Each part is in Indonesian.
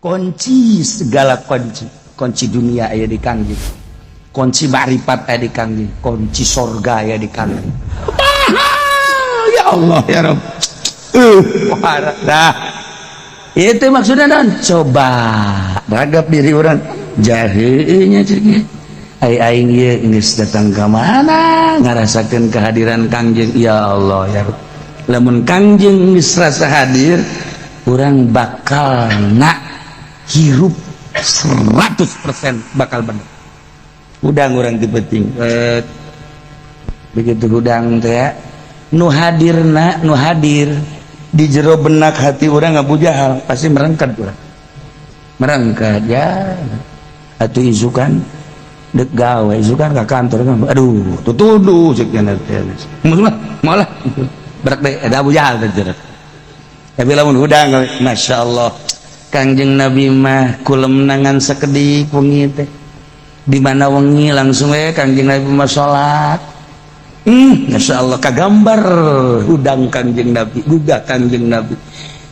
kunci segala kunci dunia aya di kangjeng, kunci marifat aya di kangjeng, kunci sorga aya di kangjeng. Ya Allah ya Rabb. Dah itu maksudnya non coba ragap diri orang jahenya cerik aing ieu geus datang ka mana ngarasakeun kehadiran kangjeng. Ya Allah ya Rabb, lamun kangjeng geus rasa hadir urang bakal hirup 100% bakal bener. Udang urang teu penting begitu udang teh ya nu hadir di jero benak hati urang Abu Jahal pasti merengket urang merengket ya atuh isukan dek gawe isukan ka kantor kan aduh tutuduh ceuk cenah teh moal lah berak deh ada Abu Jahal teh tapi lamun udang Masya Allah Kangjeng Nabi mah kulem nangan sakedik wengi teh di mana wengi langsung Kangjeng Nabi mah salat. Masya Allah kagambar udang Kangjeng Nabi gugah Kangjeng Nabi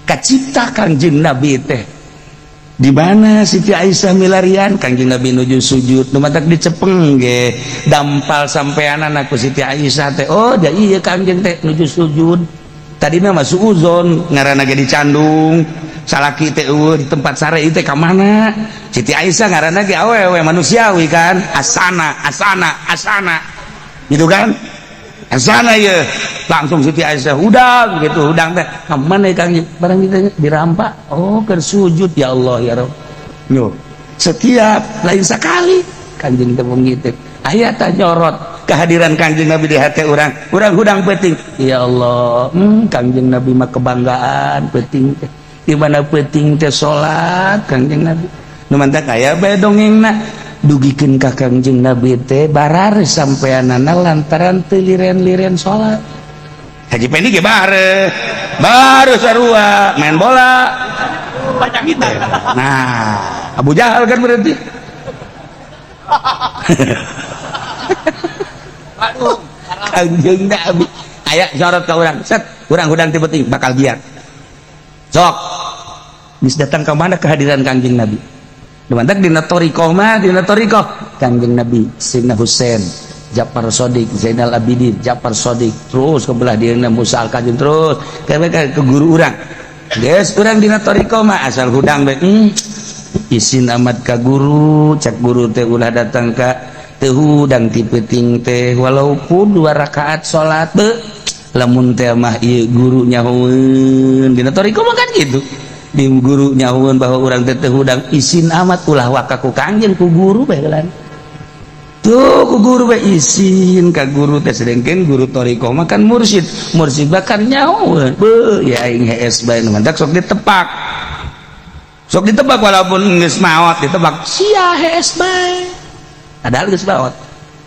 kacipta Kangjeng Nabi teh di mana Siti Aisyah milarian Kangjeng Nabi nuju sujud nu matak dicepeng ge dampal sampean anak ku Siti Aisyah teh oh da ieu Kangjeng teh nuju sujud tadina mah suuzon ngaranna ge dicandung salaki teh di tempat sare ieu teh ka mana Siti Aisyah ngaranna ge awewe manusiawi kan asana gitu kan asana ya langsung Siti Aisyah udang gitu udang teh mana Kangjeng barang kita dirampak oh keur sujud ya Allah ya Rabb nyo setiap lain sekali Kangjeng teh mengitip aya teh nyorot kehadiran Kangjeng Nabi di hati urang hudang penting ya Allah Kangjeng Nabi mah kebanggaan penting teh di mana penting teh salat Kangjeng Nabi nu mantak aya bae dongengna dugikeun ka Kangjeng Nabi teh barar sampeanana lantaran teu liren-liren salat. Haji Pendi ge baru sarua main bola banyak kita. Nah, Abu Jahal kan berarti. Aduh, Kangjeng Nabi aya sorot ka urang. Set, urang hudang teh penting bakal giat. Sok. Bis datang ka mana kehadiran Kangjeng Nabi. Dimantak dina torikoh Kangjeng Nabi Sayyidina Husain Ja'far Shadiq Zainal Abidin Ja'far Shadiq terus ke belah dieuna Musa Al-Kadzim terus ke guru urang geus urang dina torikoh mah asal hudang bae isin amat ka guru cak guru teh ulah datang ka teu hudang ti peuting teh walaupun 2 rakaat salat be lamun teh mah ieu guru nyahoeun dina torikoh mah kan gitu di guru nyahuan bahwa orang teteh hudang isin amat ulah wakaku Kangjeng ku guru bae lan tuh ku guru bae isin ka guru teh sedengkeun guru torikoh mah kan mursyid bakal nyahuan beuh ya aing hees bae nu mantak sok ditebak walaupun geus maot ditebak sia hees bae padahal geus maot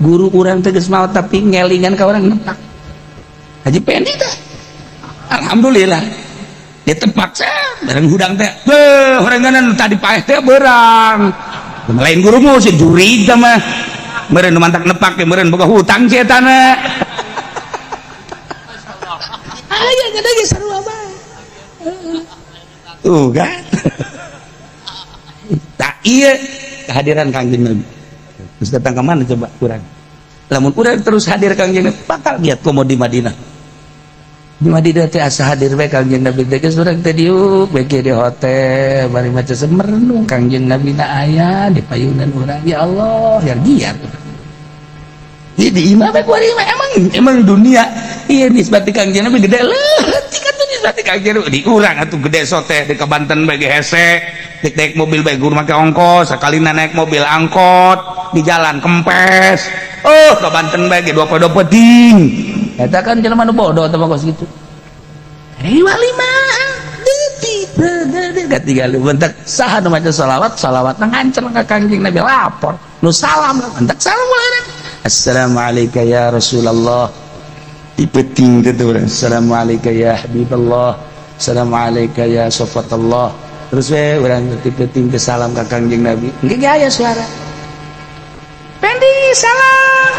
guru urang teh geus maot tapi ngelingan ka urang nebak Haji Pendi teh alhamdulillah ditebak bareng hudang teh horenganan tadi paeh teh berang lain guru mu si juri mah meureun mantak nepak teh meureun boga hutang si eta na aya gede ge sarua bae tuh kan tak ieu kehadiran Kangjeng Nabi terus datang ke mana coba kurang lamun urang terus hadir Kangjeng Nabi bakal lihat komo di Madinah di Madinah teh asa hadir bae Kangjeng Nabi teh geus urang teh diuk bae di hotel bari maca semerenung Kangjeng Nabi na aya di payunan urang ya Allah yang giat jadi imam bae kuari emang dunia ieu nisbati Kangjeng Nabi gede leutik atuh nisbati Kangjeng Nabi di urang atuh gede sote di ka Banten bae ge hese naik mobil bae guru make ongkos sakalina naik mobil angkot di jalan kempes ka Banten bae ge 20 penting eta kan jelema nu bodoh teh kos gitu walimah detik katigalu bentak saha nu maca salawat ngancer ka Kangjeng Nabi lapor nu salam bentak salam urang assalamu alayka ya Rasulullah dipeting teh urang assalamu alayka ya Habiballah assalamu alayka ya Safatullah terus we urang dipeting teh salam ka Kangjeng Nabi engke ge aya suara Pendi salam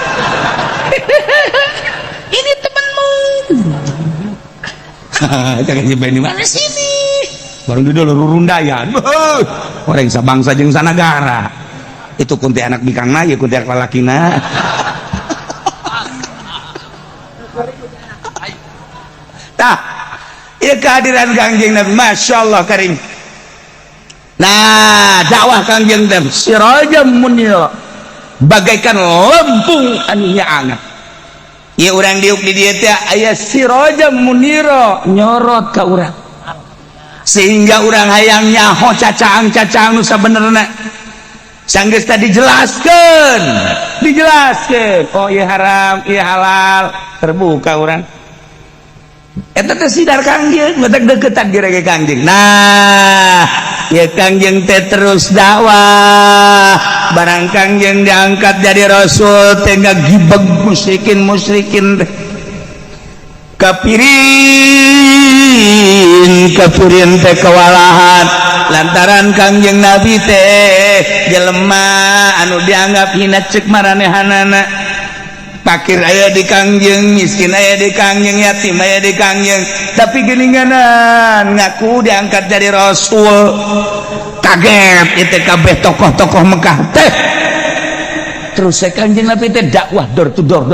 ini temanmu jangan nyebain di mana sini bareng di dalam rurundayan orang sabangsa jeung sanagara itu kunti anak bikangna ya kunti anak lalakina tah ieu kehadiran Kangjeng Nabi Masya Allah karim. Nah dakwah Kangjeng Nabi sirajam munira bagaikan lempung anu nyaangat ieu urang diuk di dieu teh aya sirajam munira nyorot ka urang sehingga urang hayang nyaho cacaang-cacaang nu sabenerna sanggeus tadi dijelaskeun oh ieu haram ieu halal terbuka urang eta teh sidar Kangjeng batak deukeutan ge Kangjeng. Nah ya Kangjeng teh terus dakwah barang Kangjeng diangkat jadi rasul teh ngagibeg musyrikin kafirin teh kewalahan lantaran Kangjeng Nabi teh jelema anu dianggap hina ceuk maranehanana fakir aya di Kangjeng, miskin aya di Kangjeng, yatim aya di Kangjeng, tapi geninganan ngaku diangkat jadi rasul. Kaget itu kabeh tokoh-tokoh Mekah teh. Terus Kangjeng Nabi teh dakwah door to door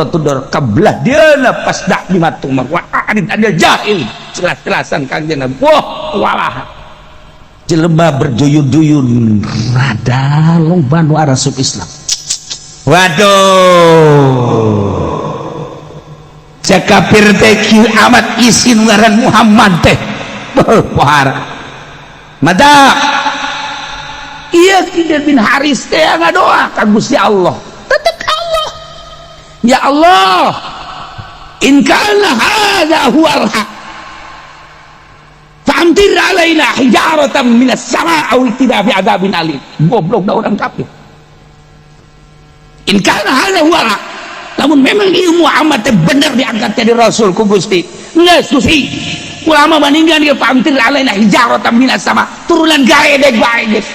kabelah dieuna pas dak di matung mah ada jahil jelas-jelasan Kangjeng Nabi. Wah, walah. Jelema berduyun-duyun rada loba nu arasup Islam. Waduh cek kafir teh kieu amat isin ngaran Muhammad teh pohara mada iya Khidir bin Haris teh ngadoa ka Gusti Allah tetep Allah ya Allah in kana hadza huwal haq famtir alaina hijaratan minas sama' aw tidak bi adzabin alim. Goblok da orang kafir. In kana hadza huwa haq, namun memang ilmu Muhammad teh bener diangkat jadi rasul ku Gusti. Geus Gusti ulama maninggan ge famtir alaina hijaratan minas sama', turunan gaedeg bae geus.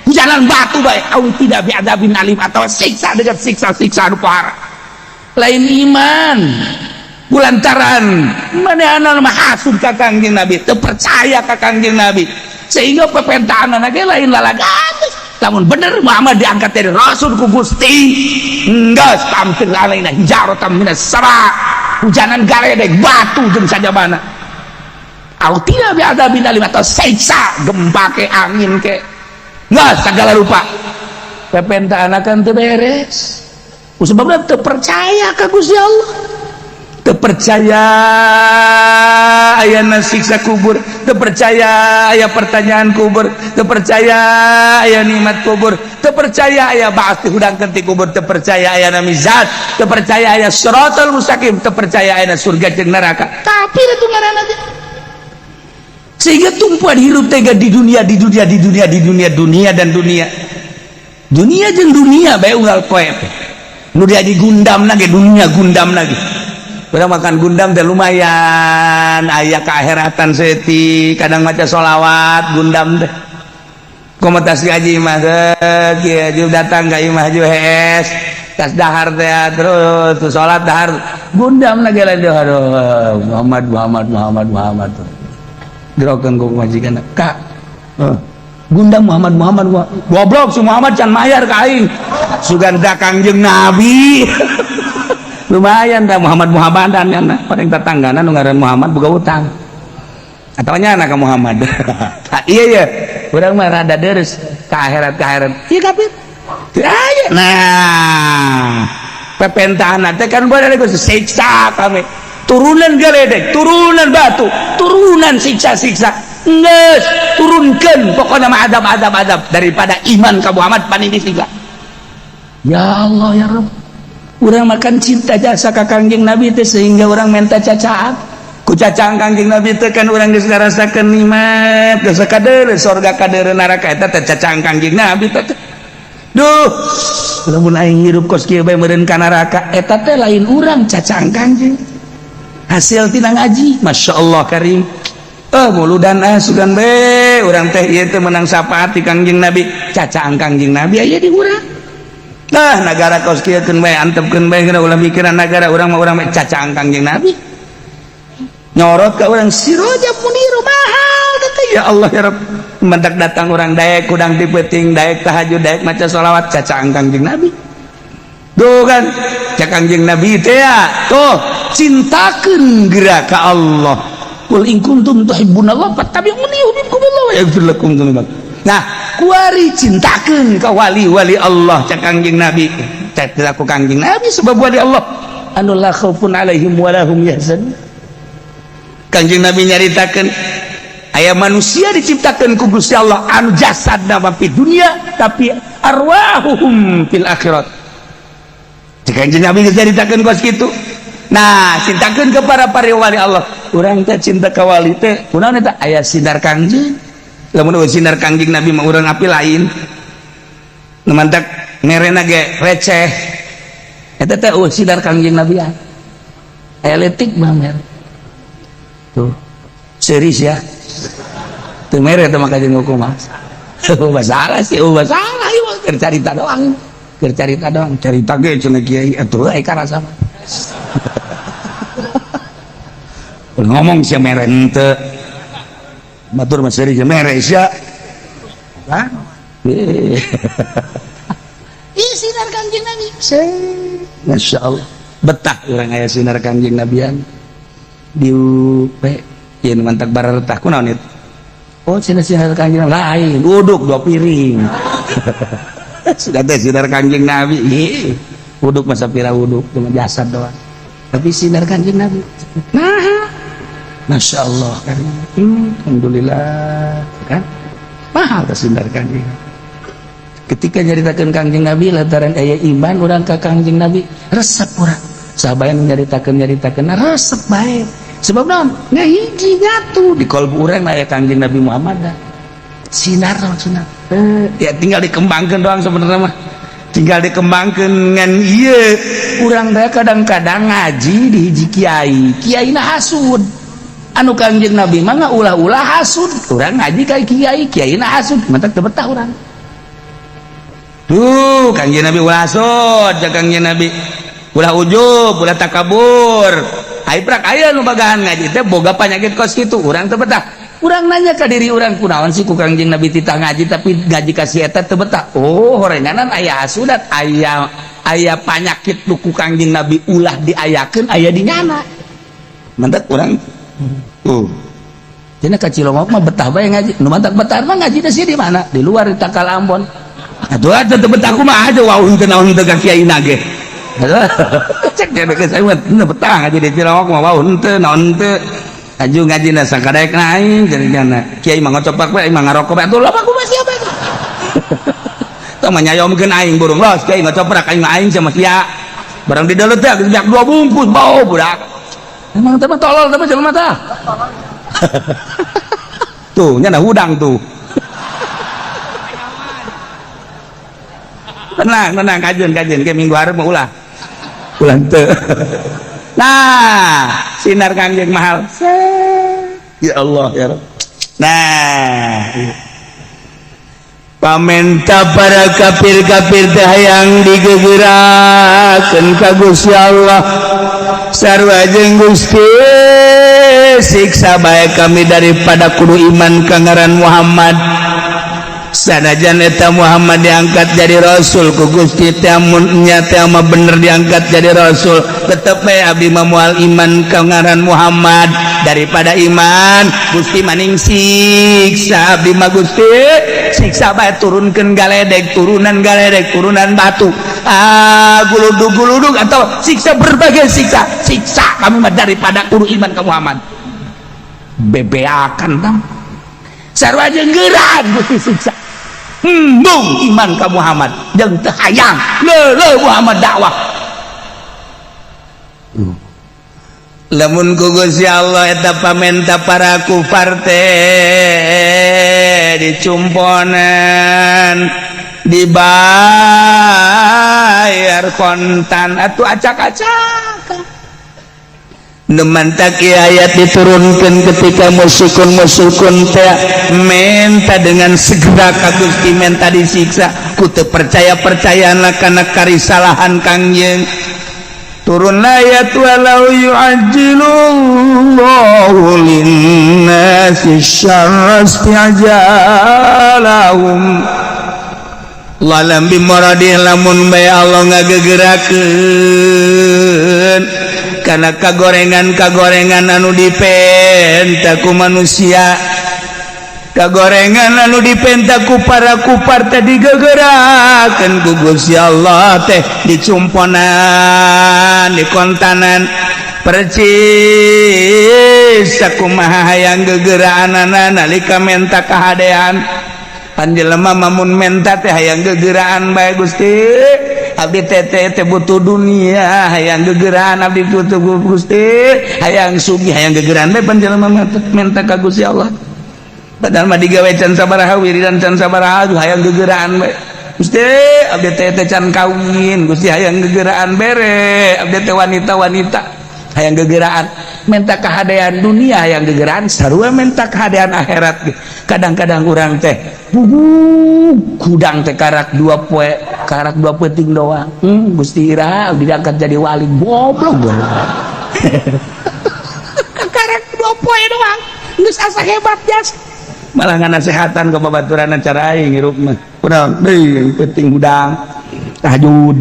Hujanan batu bae aw tidak bi adzabin alim, atau siksa dengan siksa-siksa anu parah. Lain iman bulantaran manehna mah hasud ka Kangjeng Nabi, teu percaya ka Kangjeng Nabi, sehingga pepentaanna ge lain lalagan. Lamun bener Muhammad diangkat dari rasul ku Gusti, geus tampil alaina hijaratan minas sama', hujanan galedeg batu jeung sajabana. Au tidak bi adzabin alim, atau siksa gempa ke angin ke geus segala rupa. Pepentaanna kan teu beres. Sebabna teu percaya ka Gusti Allah. Terpercaya ayana siksa kubur, terpercaya aya pertanyaan kubur, terpercaya aya nikmat kubur, terpercaya aya ba'ats dihudangkeun ti kubur, terpercaya aya mizan, terpercaya aya siratal mustaqim, terpercaya aya surga jeung neraka. Kafir itu ngaranna teh. Sehingga tumpuan hirup teh di dunia dan dunia. Dunia jeung dunia bae unggal poe. Nu dia digundamna ge dunia gundam lagi. Udah makan gundam teh lumayan, aya keakhiratan seutik, kadang maca sholawat gundam teh. Komunitas gaji mah kieu datang ka imah ju hees, tas dahar teh terus salat dahar gundam na ge lain aduh Muhammad. Gerokeun ku majikan, "Kak, gundam Muhammad goblok si Muhammad can mayar ka aing." Suganda Kangjeng Nabi. Lumayan dah Muhammadan ya nah paling tetanggana nu ngaran Muhammad boga utang atau nya anak Muhammad. Iya ya urang mah rada deres ka akhirat ieu kafir teu aya. Nah pepentahanna teh kan bade geus siksa kami turunan galedeg turunan batu turunan siksa-siksa geus turunkeun pokona mah adab daripada iman ka Muhammad panini siksa. Ya Allah ya Rabb, urang makan cinta jasa ka Kangjeng Nabi teh sehingga urang menta cacaan ku cacaan Kangjeng Nabi teh kan urang geus ngarasakeun nikmat geus kadeureuh surga kadeureuh neraka eta teh cacaan Kangjeng Nabi teh. Duh lamun aing hirup kos kieu bae meureun ka neraka eta teh lain urang cacaan Kangjeng hasil tina ngaji. Masya Allah karim muludan sugan bae urang teh ieu teh menang syafaat ti Kangjeng Nabi cacaan Kangjeng Nabi aya di urang. Nah negara kos kieukeun bae antepkeun bae geuna ulah mikiran negara urang mah urang mah cacaan Kangjeng Nabi nyorot ka urang sirajam munir mahal teh ya Allah ya Rabb mendak datang orang daek kudang dipeting daek tahajud daek maca sholawat cacaan Kangjeng Nabi tuh kan cak Kangjeng Nabi teh ya tuh cintakeun geura ka Allah qul in kuntum tuhibbunallah fattabi'uni yuhibbukumullah wa yaghfir lakum dzunubakum nah kuari cintakeun ka wali-wali Allah cak Kangjeng Nabi cak aku Kangjeng Nabi sebab wali Allah anu la khaufun alaihim wa lahum yahzanun Kangjeng Nabi nyaritakeun aya manusia diciptakeun ku Gusti Allah anu jasadna mah di dunia tapi arwahuhum fil akhirat Kangjeng Nabi nyaritakeun kos kitu nah cintakeun ke para wali Allah urang teh cinta ka wali teh kunaon eta aya sinar Kangjeng lamun sinar Kangjeng Nabi mah urang api lain nu mantak merena ge receh eta teh sinar Kangjeng Nabi aya letik mah mer tuh seris ya tuh mere teh maka jeung hukum mas masalah sih masalah ieu keur carita doang carita ge cenah kiai atuh aya karasa mah ngomong sia mere henteu batur mah seris mere sia kan ieu sinar Kangjeng Nabi masyaallah betah urang aya sinar Kangjeng Nabian di UP ya mantak bararetah kunaon itu oh sinar Kangjeng lain uduk 2 piring sudah teh sinar Kangjeng Nabi uduk masa pira uduk cuma jasad doang tapi sinar Kangjeng Nabi nah Masya Allah kan alhamdulillah kan mahal ke sinar Kangjeng ketika nyaritakeun Kangjeng Nabi lantaran aya iman urang ka Kangjeng Nabi resep urang sahabat nyaritakeun resep bae sebab naon ngahiji nyatu di kalbu urang aya Kangjeng Nabi Muhammad dah sinar maksudna ya tinggal dikembangkeun doang sebenarnya mah tinggal dikembangkeun ngan ieu urang teh kadang-kadang ngaji di hiji kiai na hasud anu Kangjeng Nabi mah ulah-ulah hasud urang ngaji ka kiai na hasud mantak teu betah urang tuh Kangjeng Nabi ulah hasud jeung Kangjeng Nabi ulah ujub ulah takabur aibrak aya nu bagahan ngaji teh boga panyakit kos kitu urang teu betah urang nanya ka diri urang kunaon sih ku Kangjeng Nabi titah ngaji tapi ngaji ka si eta teu betah oh horenganan aya hasudat aya panyakit nu ku Kangjeng Nabi ulah diayakeun aya di nyana mantak urang cenah ka Cilongok mah betah bae ngaji nu mantak betah mah ngaji teh di mana di luar di Takal Ambon atuh teu betah kumaha aja wau teu naon teu ka kiaina ge cek dia ke saya mah betah ngaji di Cilongok mah wau henteu naon teu aju ngajina sakadaek aing jadinya kiai mah ngocopak bae mah ngarokok bae atuh lama kumaha sia bae tah mah nyayomkeun aing burung los kiai ngocoprak aing mah aing sama sia barang di dalam teh geus 2 bungkus bau budak emang teh mah tolol teh mah jelema tah tuh nya na hudang tuh tenang kajian ke minggu hari mau ulah teu nah sinar Kangjeng mahal ya Allah ya Rabb nah pamenta para kafir-kafir teh hayang digeugerakeun ka Gusti Allah sarua jeung Gusti siksa bae kami daripada kudu iman ka ngaran Muhammad sanajan eta Muhammad diangkat jadi rasul ku Gusti teh mun nya teh mah bener diangkat jadi rasul tetep bae abdi mah moal iman ka ngaran Muhammad daripada iman Gusti maning siksa abdi mah Gusti siksa bae turunkeun galedeg turunan batu guludug atau siksa berbagai siksa kami mah daripada kudu iman ka Muhammad bebeakan tam sarua jeung geurad Gusti siksa bung iman ka Muhammad jeung teu hayang leuleuh Muhammad dakwah lamun ku Gusti Allah eta pamenta para kufar teh dicumponan dibayar kontan atuh acak-acakan nemantak ayat diturunkan ketika musyukun teh minta dengan segera ka Gusti minta disiksa ku teu percaya-percayaanlah kana karisalahan Kangjeng turun ayat walau yu'ajjilullahu linnasi syarra isti'jalahum lalam bimaradih lamun bae Allah ngagegerakeun kana kagorengan anu dipenta ku manusia kagorengan anu dipenta ku para kufar teh digegerakeun ku Gusti Allah teh dicumponan dikontanan percis sakumaha hayang gegeraanana nalika menta kahadean pan jelema mamun menta teh hayang gegeraan bae Gusti abdi teh butuh dunia hayang gegeraan abdi butuh Gusti hayang sugih hayang gegeraan bae pan jelema menta ka Gusti Allah padahal mah digawe can sabaraha wiridan can sabaraha hayang gegeraan bae Gusti abdi teh can kawin Gusti hayang gegeraan bere abdi teh wanita-wanita hayang gegeraan menta kahadean dunia hayang gegeraan sarua menta kahadean akhirat kadang-kadang urang teh kudang teh karak 2 poe karak 2 peuting doang Gusti ira diangkat jadi wali goblok karak 2 poe doang geus asa hebat jas malah nganasehatan ke babaturan acara aing hirup mah kunaon deui peuting hudang tahajud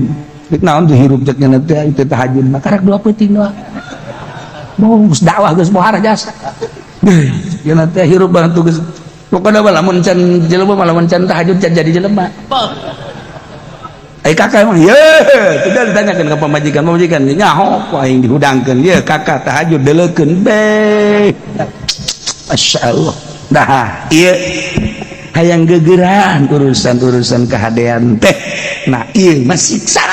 dik naon tuh hirup cek nya teh itu tahajud mah karak 2 peuting doang geus dakwah geus bohar jasa deui yen teh hirup bantu geus pokona lamun can jelema lamun can tahajud can jadi jelema kakak emang ye tidak ditanyakan ke pamajikan nyaho ku aing dihudangkeun ye kakak tahajud deleukeun be masyaallah dah ieu hayang gegeran urusan kahadean teh nah ieu mah siksa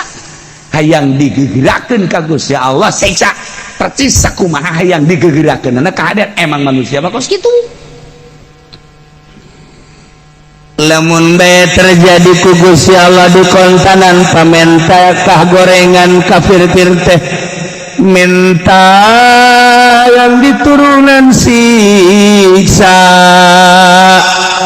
hayang digegerakeun ka Gusti Allah siksa percis sakumaha hayang digegerakeun na kahadean emang manusia mah kos kitu lamun bae terjadi ku Gusti Allah di kontanan pamenta kah gorengan kafir-kafir teh minta yang diturunan siksa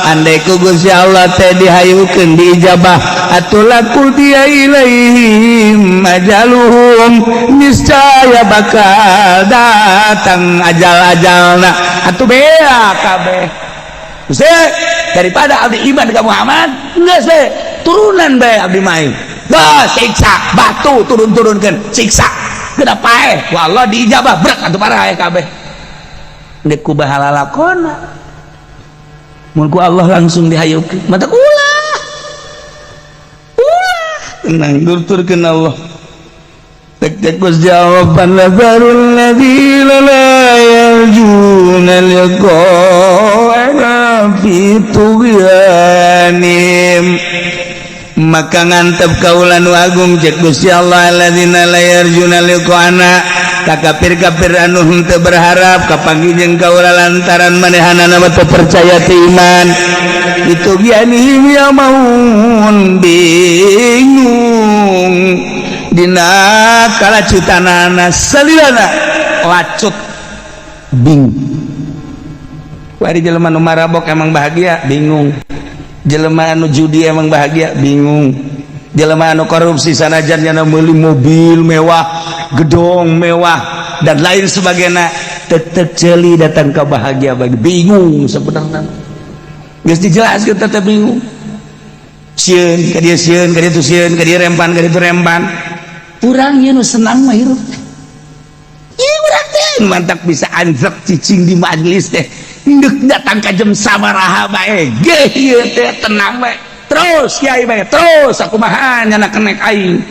andai ku Gusti Allah teh dihayukeun diijabah atulaku dia ilaihim ajaluhum niscaya bakal datang ajal-ajalna atuh bea kabeh Gusti daripada abdi iman ka Muhammad geus we turunan bae abdi main dah siksa batu turun-turunkeun siksa geuna pae ku Allah diijabah brek atuh parah kabeh deuk ku bahala lakona mun ku Allah langsung dihayukeun mata ulah tenang durturkeun Allah tek Gusti jawaban nazarul ladzina la yarjuna liqa'ana fi tughyanim maka ngantep kaulan agung cek Gusti Allah alladzina la yarjuna liqa'ana ka kafir-kafir anu henteu berharap kapanggih kaula lantaran manehanana teu percaya ti iman itu gianihim ya maun bingung dina kalacutanana salilana lacut bingung wari jelema nu marabok emang bahagia bingung jelema anu judi emang bahagia bingung jelema anu korupsi sanajan nya meuli mobil mewah gedong mewah dan lain sebagainya tetep ceuli datang ke bahagia bagi bingung sebenarnya geus dijelaskeun tetep bingung sieun ka dieu sieun ka dieu sieun ka dieu rempan ka dieu rempan urang ieu nu senang mah hirup ieu urang teh mantak bisa anjek cicing di majelis teh ndek datang ka jam sabaraha bae ge ieu teh tenang bae terus kiai bae terus sakumaha nya kenek aing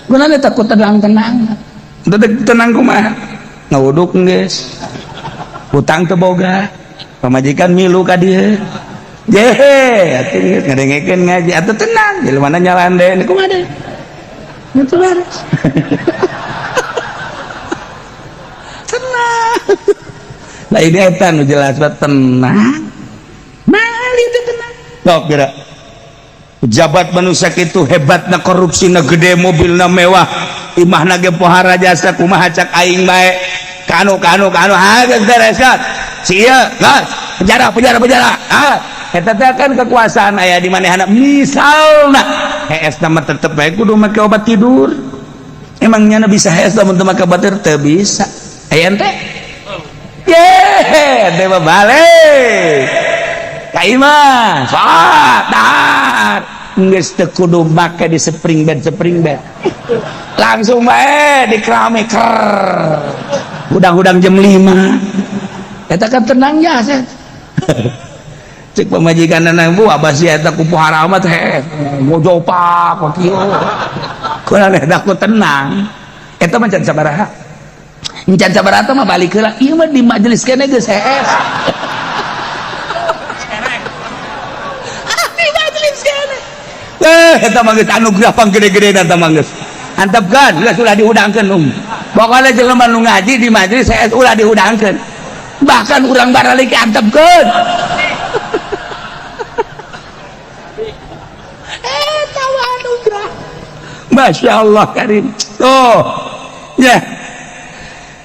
gunana takut tenang-tenang tenang kumaha ngawuduk geus hutang teu boga pamajikan milu ka dieu jehe atuh ngadengekeun ngaji atuh tenang jelema nyalande kumaha deui itu beres tenang lah ini eta nu jelas tenang mali itu tenang sok geura pejabat manusia itu hebatna korupsina gede mobilna mewah imahna ge pohara jasa kumaha cak aing bae kanu geus beres kan si ieu gas penjara eta teh kan kekuasaan aya di manehna misalna HS nama tetep baik kudu make obat tidur. Emangnya bisa HS lamun teu make obat tidur teu bisa. Aya ente? Ye, teh balik. Ka imah, salat, dahar. Geus teu kudu make di spring bed. Langsung bae di keramik ker. Udang-udang jam 5. Eta kan tenang ya, Set. Cek pemajikan nang bu abah si eta ku pohara mah teh ngojopak ka kieu. Kunaon eta ku tenang. Eta mah can sabaraha? Encan sabaraha teh mah balik heula. Ieu mah di majelis keneh geus hees. Di majelis keneh. Eta mah geus anugerah panggede-gede eta mah geus. Antepkeun, geus ulah diudangkeun Pokoknya jelema nu ngaji di majelis hees ulah diudangkeun. Bahkan urang baralik antepkeun. Masya Allah karim tuh ya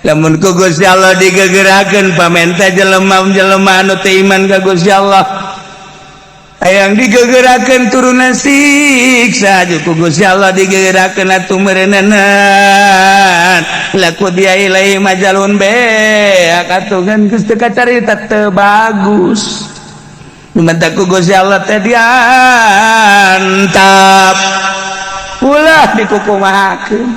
lamun ku Gusti Allah digegerakeun pamenta jelema-jelema anu teu iman ka Gusti Allah hayang digegerakeun turunan siksa ku Gusti Allah digegerakeun atuh meureunanan laku dia ilahi majalun be katungan geus teu kacarita teu bagus minta ku Gusti Allah teh diantap ulah dikukumahakeun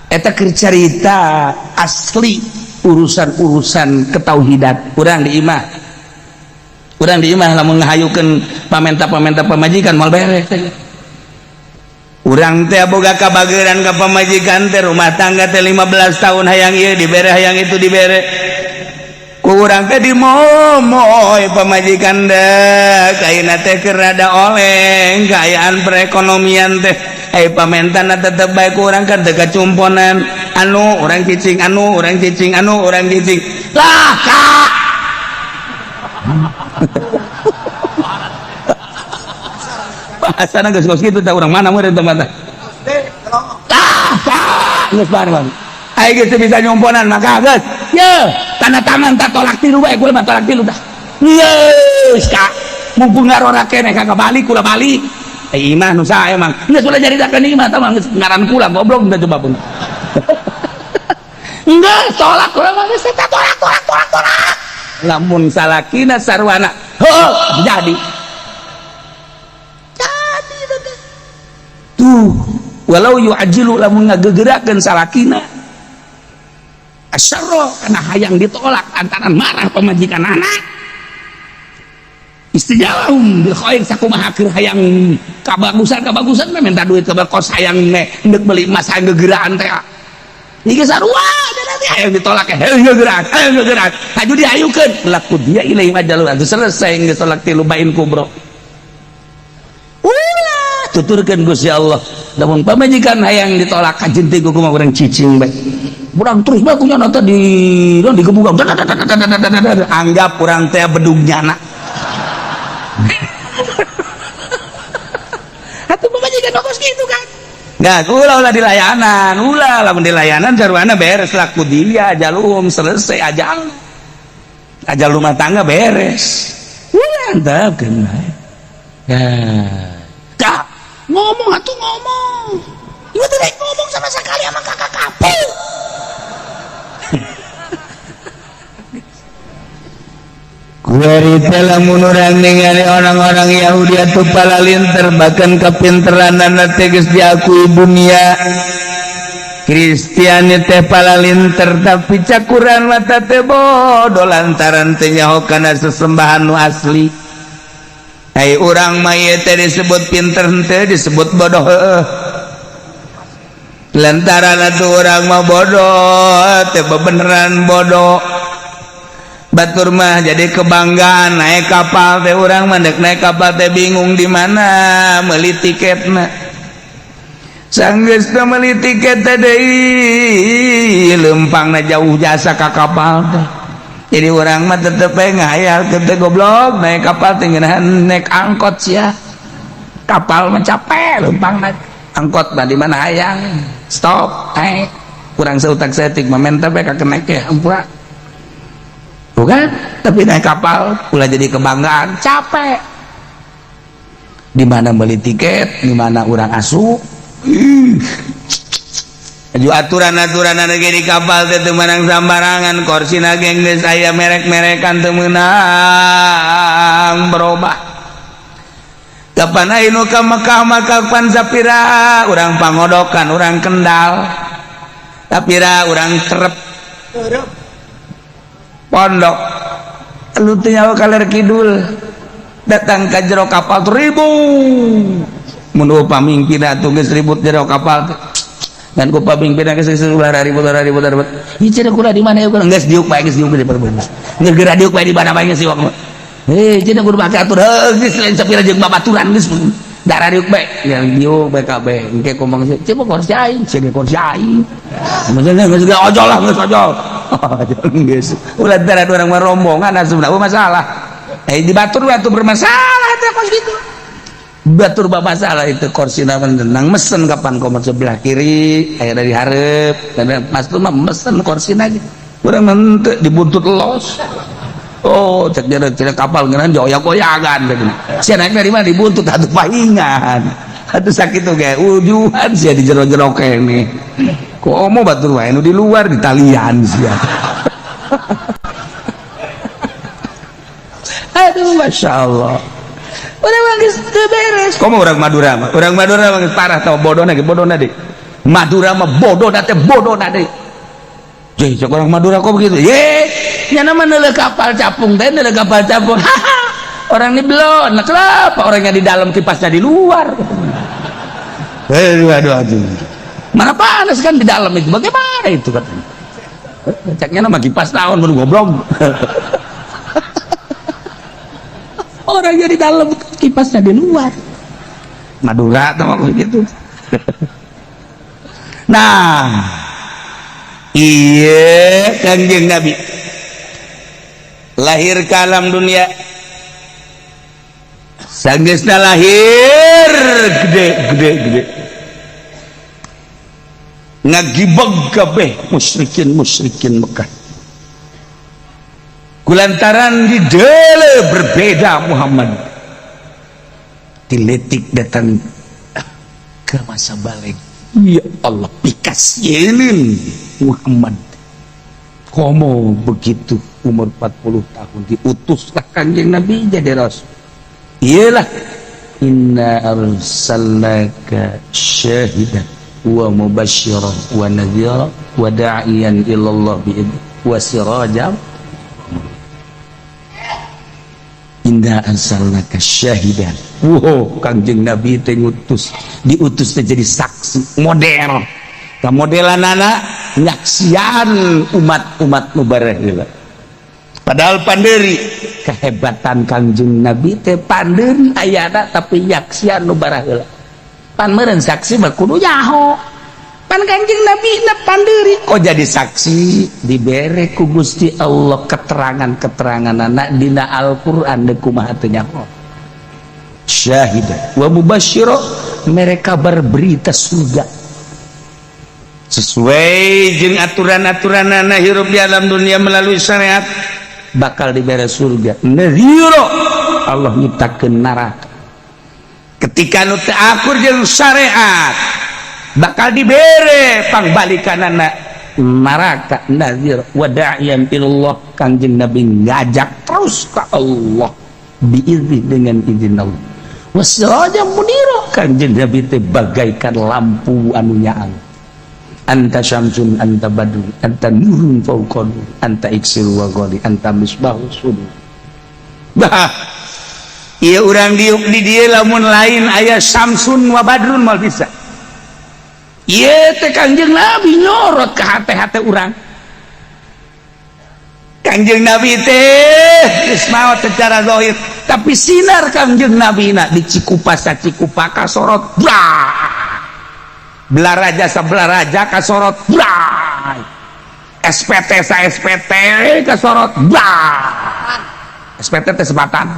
eta keur carita asli urusan-urusan ketauhidan urang di imah lamun ngahayukeun pamenta-pamenta pamajikan moal beres teh urang teh boga kabageuran ka pamajikan teh rumah tangga teh 15 tahun hayang ieu dibere hayang itu dibere kurang teh dimomoy pamajikan deh kaina teh keur rada oleng kaayaan perekonomian teh pamentana tetep bae kurang kan teu kacumponan anu urang cicing lah Kak bahasana geus kitu teh urang mana meureun teman teh Kak geus bareng aya geus bisa nyumponan maka geus ye tanda tangan tak tolak tilu bae kula mah tolak tilu dah yeus Kak mumpung ngarora keneh kagak balik kula balik imah nu saha emang geus ulah nyaritakeun imah tah mah geus ngaran kula goblok teh coba pun geus tolak kula mah geus teh tolak lamun salakina sarwana heuh jadi tuh walau yu'ajilu lamun ngagegerakeun salakina asyarra kana hayang ditolak antaran marah pamajikan anak istijabahum bil khair sakumaha keur hayang kabagusan mah minta duit ke kos hayang neuk beli emas hayang gegeraan teh ieu sarua nanti hayang ditolak hayang gegeraan haju diayukeun laku dia ilahi majalul atuh selesai geus tolak tilu bain kubro ulah tuturkeun Gusti Allah lamun pamajikan hayang ditolak kajenti ku kumaha urang cicing bae urang terus bae kunya nata di digebugam anggap urang teh bedugnyana atuh pamajikan bagus gitu kan nggak ulah lamun dilayanan sarwana beres laku dia ajalum selesai ajal rumah tangga beres ulah antapkeun bae Kak ngomong ieu teh ngomong sama sekali sama kakak kapul Kuarita lamun urang ningali orang-orang Yahudi atuh palalinter bahkan kapinteranana teh geus diakui dunia Kristiani teh palalinter tapi cakuran mata teh bodoh lantaran teh nyaho kana sesembahan nu asli ai urang mah ieu teh disebut pinter henteu disebut bodoh heueuh lantaran atuh urang mah bodoh teh beneran bodoh batur mah jadi kebanggaan naik kapal teh urang mah naik kapal teh bingung di mana meuli tiketna sanggeus teh meuli tiket teh deui leumpangna jauh jasa ka kapal teh jadi urang mah tetep bae ngahayal teh goblok naik kapal teh ngeunahan naik angkot sia kapal mah capek leumpangna angkot mah di mana hayang stop naik kurang seutak setik mah men teh bae kakenek ya ampura bukan tapi naik kapal ulah jadi kebanggaan capek di mana beli tiket, di mana orang asup. Aju aturan-aturan lagi di kapal teh teu menang sambarangan, korsina geng geus aya merek-merekan teu meunang berubah. Kapan ayeuna ka Mekah maka pan sapira urang pangodokan, urang Kendal. Sapira urang terep pondok. Lu teu nyawa kaler kidul. Datang ka jero kapal 1000. Mun upamingpina atuh geus ribut jero kapal teh. Dan ku pamingpina geus ulah ribut. Ieu cenah kula di mana ya? Geus diuk bae geus diuk di perbeus. Ngegera diuk bae di mana bae geus diuk. Cenah kudu make atur geus lain sapira jeung babaturan geus. Darah diuk bae. Yang diuk bae kabeh. Engke komong cenah kursi aing, cenah kursi aing. Maksudna geus ojol lah, geus ojol. Geus. Ulah darah urang mah rombongan asupna masalah. Dibatur bermasalah teh kos gitu. Batur masalah itu korsina menang mesen kapan komor sebelah kiri aya dari hareup dan mas tuh mah mesen korsina gitu. Urang mente dibuntut los. Oh, cek kapal ngeunaan joyak-goyagan gitu. Sia naik dari mana dibuntut atuh pahingan. Atuh sakitu ge ujuan sia di jero-jero kene. Komo batur wae nu di luar di talian sia. Aduh, Masya Allah. Udah geus teu beres. Komo urang Madura mah. Urang Madura mah parah tau bodohna deui. Madura mah bodohna teh bodohna deui. Jadi cek orang Madura kok begitu? Ye, nya nama neuleuh kapal capung teh, neuleuh kapal capung. Orang di belon, nah kenapa orangnya di dalam kipasnya di luar? Aduh. Mana panas kan di dalam itu? Bagaimana itu katanya? Ceknya nama kipas naon mun goblok. Orangnya di dalam, kipasnya di luar. Madura sama begitu. Nah, iya Kanjeng Nabi lahir ke alam dunia, sanggeusna lahir gede. Ngagibeg kabeh musyrikin Mekah. Kulantaran di dele berbeda Muhammad. Diletik datang ke masa balik. Ya Allah, pikasieun Muhammad. Komo begitu umur 40 tahun diutuslah Kanjeng Nabi jadi rasul. Iyalah inna arsalnaka syahidan wa mubasysyiran wa nadhira wa da'iyan ilallah bi'idzni wa sirajan. Inna arsalnaka syahidan. Wow, Kanjeng Nabi teh diutus teh jadi saksi model. Kamodelanana nyaksian umat-umat nu bareheula. Padahal panderi kehebatan Kanjeng Nabi teh panderi ayana tapi nyaksian nu bareheula. Pan meureun saksi mah kudu nyaho. Pan Kanjeng Nabi na panderi kok jadi saksi dibere ku Gusti Allah keterangan-keteranganana dina Al-Qur'an deuk kumaha teu nyaho. Syahidah wa mubasysyira mereka berberita surga sesuai jeung aturan-aturanana hirup di alam dunia melalui syariat bakal dibere surga. Nadhira Allah nyiptakeun neraka. Ketika nu teu akur jeung syariat bakal dibere pangbalikanana neraka. Nadhir wa da'iyan ilallah. Kanjeng Nabi ngajak terus ke Allah biizni dengan izin Allah. Wasiraja munira. Kanjeng Nabi teh bagaikan lampu anu nyaang. Anta syamsun anta badrun anta nurun fauqa nur anta iksir wa ghali anta misbahus sudur. Bah, ieu urang diuk di dieu lamun lain aya syamsun wa badrun moal bisa. Ieu teh Kanjeng Nabi nyorot ka hate-hate urang. Kanjeng Nabi teh geus maot secara zahir, tapi sinar Kanjeng Nabi na di Cikupa sacikupa kasorot blah. Belaraja sabelaraja kasorot blah. SPT sa SPT kasorot blah. SPT teh sebatan.